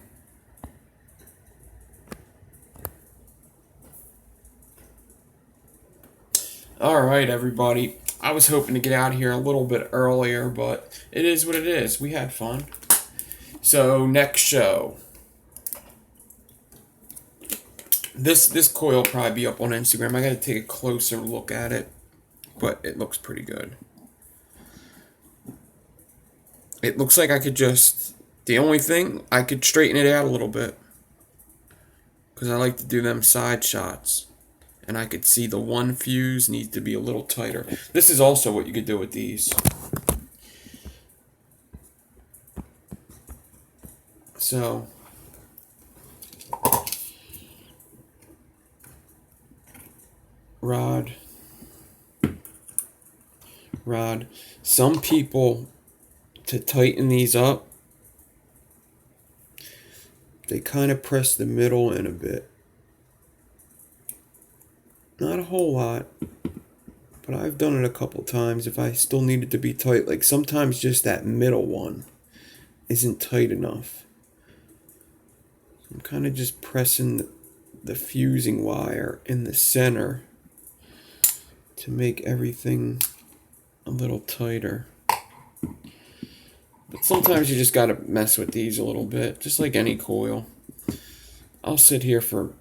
Alright, everybody. I was hoping to get out of here a little bit earlier, but it is what it is. We had fun. So, next show. This coil will probably be up on Instagram. I gotta take a closer look at it, but it looks pretty good. It looks like I could just... The only thing, I could straighten it out a little bit. Because I like to do them side shots. And I could see the one fuse needs to be a little tighter. This is also what you could do with these. So... Rod. Some people... To tighten these up, they kind of press the middle in a bit. Not a whole lot, but I've done it a couple times if I still need it to be tight. Like sometimes just that middle one isn't tight enough. I'm kind of just pressing the fusing wire in the center to make everything a little tighter. But sometimes you just gotta mess with these a little bit, just like any coil. I'll sit here for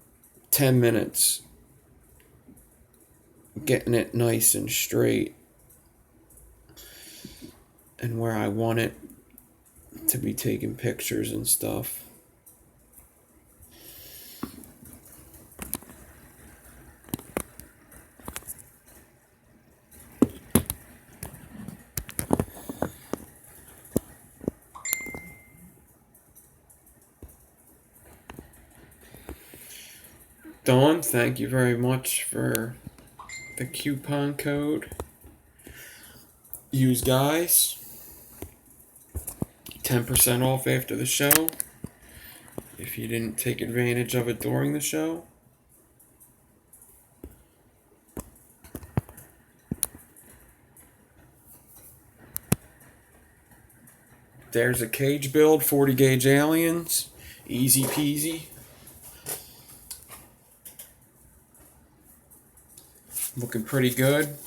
10 minutes getting it nice and straight and where I want it to be taking pictures and stuff. Dawn, thank you very much for the coupon code. Use guys. 10% off after the show. If you didn't take advantage of it during the show. There's a cage build, 40 gauge aliens. Easy peasy. Looking pretty good.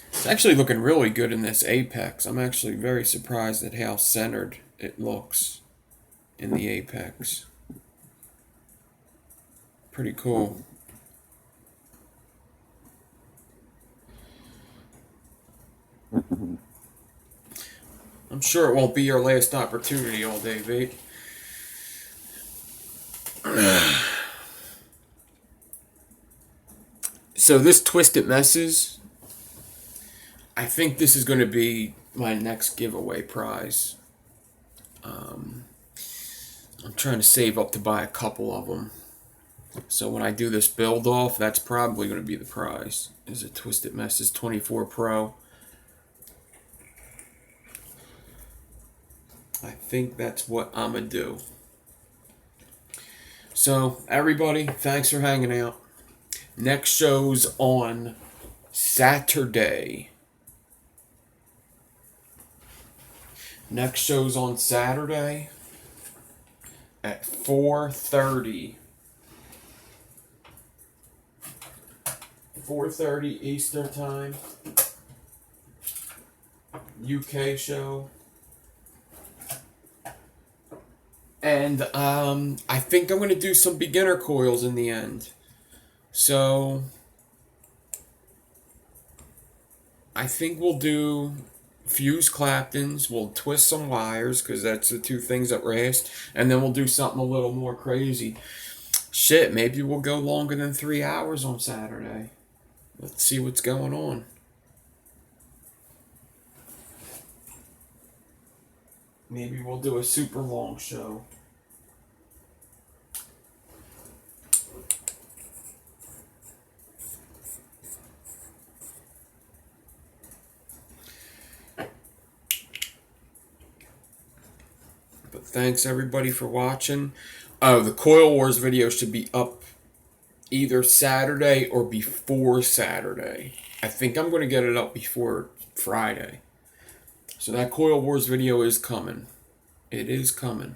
It's actually looking really good in this apex. I'm actually very surprised at how centered it looks in the apex. Pretty cool. I'm sure it won't be your last opportunity all day, Vate. So this Twisted Messes, I think this is going to be my next giveaway prize. I'm trying to save up to buy a couple of them. So when I do this build off, that's probably going to be the prize. Is a Twisted Messes 24 Pro. I think that's what I'm going to do. So everybody, thanks for hanging out. Next show's on Saturday. Next show's on Saturday at 4:30. 4:30 Eastern Time. UK show. And I think I'm going to do some beginner coils in the end. So I think we'll do fuse Claptons, we'll twist some wires, because that's the two things that were asked, and then we'll do something a little more crazy. Shit, maybe we'll go longer than 3 hours on Saturday. Let's see what's going on. Maybe we'll do a super long show. But thanks everybody for watching. The Coil Wars video should be up either Saturday or before Saturday. I think I'm going to get it up before Friday. So that Coil Wars video is coming. It is coming.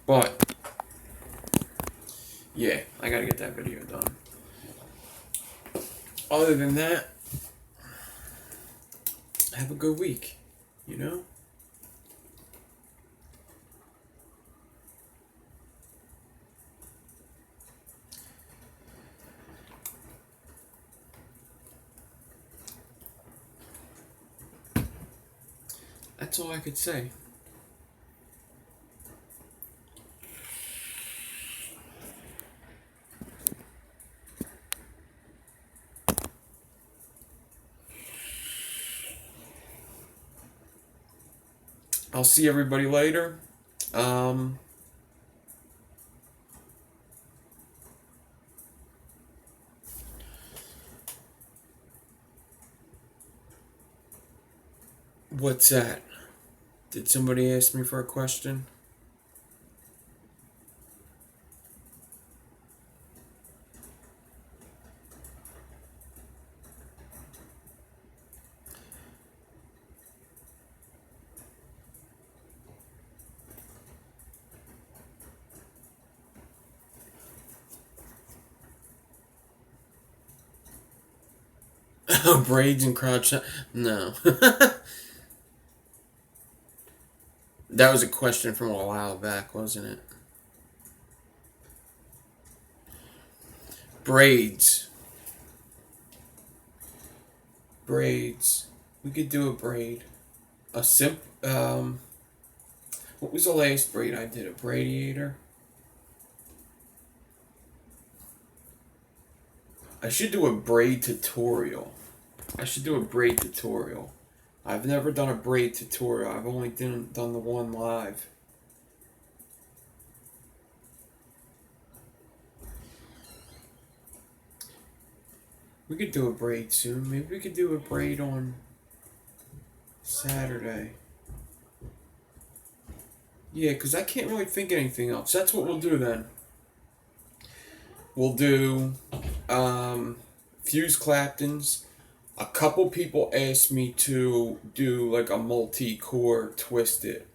But, yeah, I got to get that video done. Other than that, have a good week, you know? That's all I could say. I'll see everybody later. What's that? Did somebody ask me for a question? Braids and crotch shot? No. That was a question from a while back, wasn't it? Braids. Braids. We could do a braid. What was the last braid I did? A braidiator? I should do a braid tutorial. I've never done a braid tutorial. I've only done the one live. We could do a braid soon. Maybe we could do a braid on Saturday. Yeah, because I can't really think of anything else. That's what we'll do then. We'll do fuse Claptons. A couple people asked me to do like a multi-core twisted.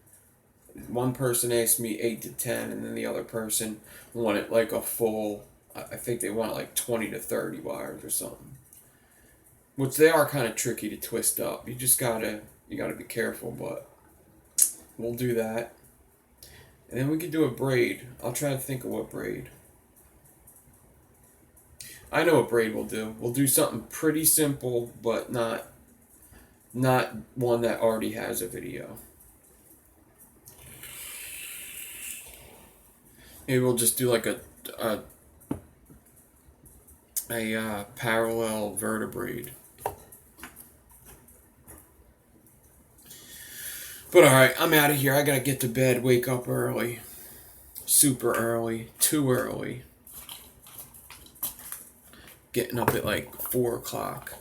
one person asked me 8 to 10, and then the other person wanted like a full, I think they want like 20 to 30 wires or something. Which they are kind of tricky to twist up. You gotta be careful, but we'll do that. And then we could do a braid. I'll try to think of what braid. I know what braid we'll do. We'll do something pretty simple, but not one that already has a video. Maybe we'll just do like a parallel vertebrae. But alright, I'm out of here. I gotta get to bed, wake up early. Super early. Too early. Getting up at like 4 o'clock.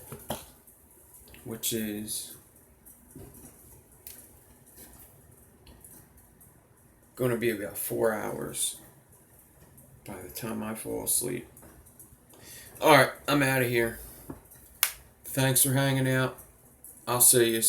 Which is going to be about 4 hours by the time I fall asleep. Alright, I'm out of here. Thanks for hanging out. I'll see you.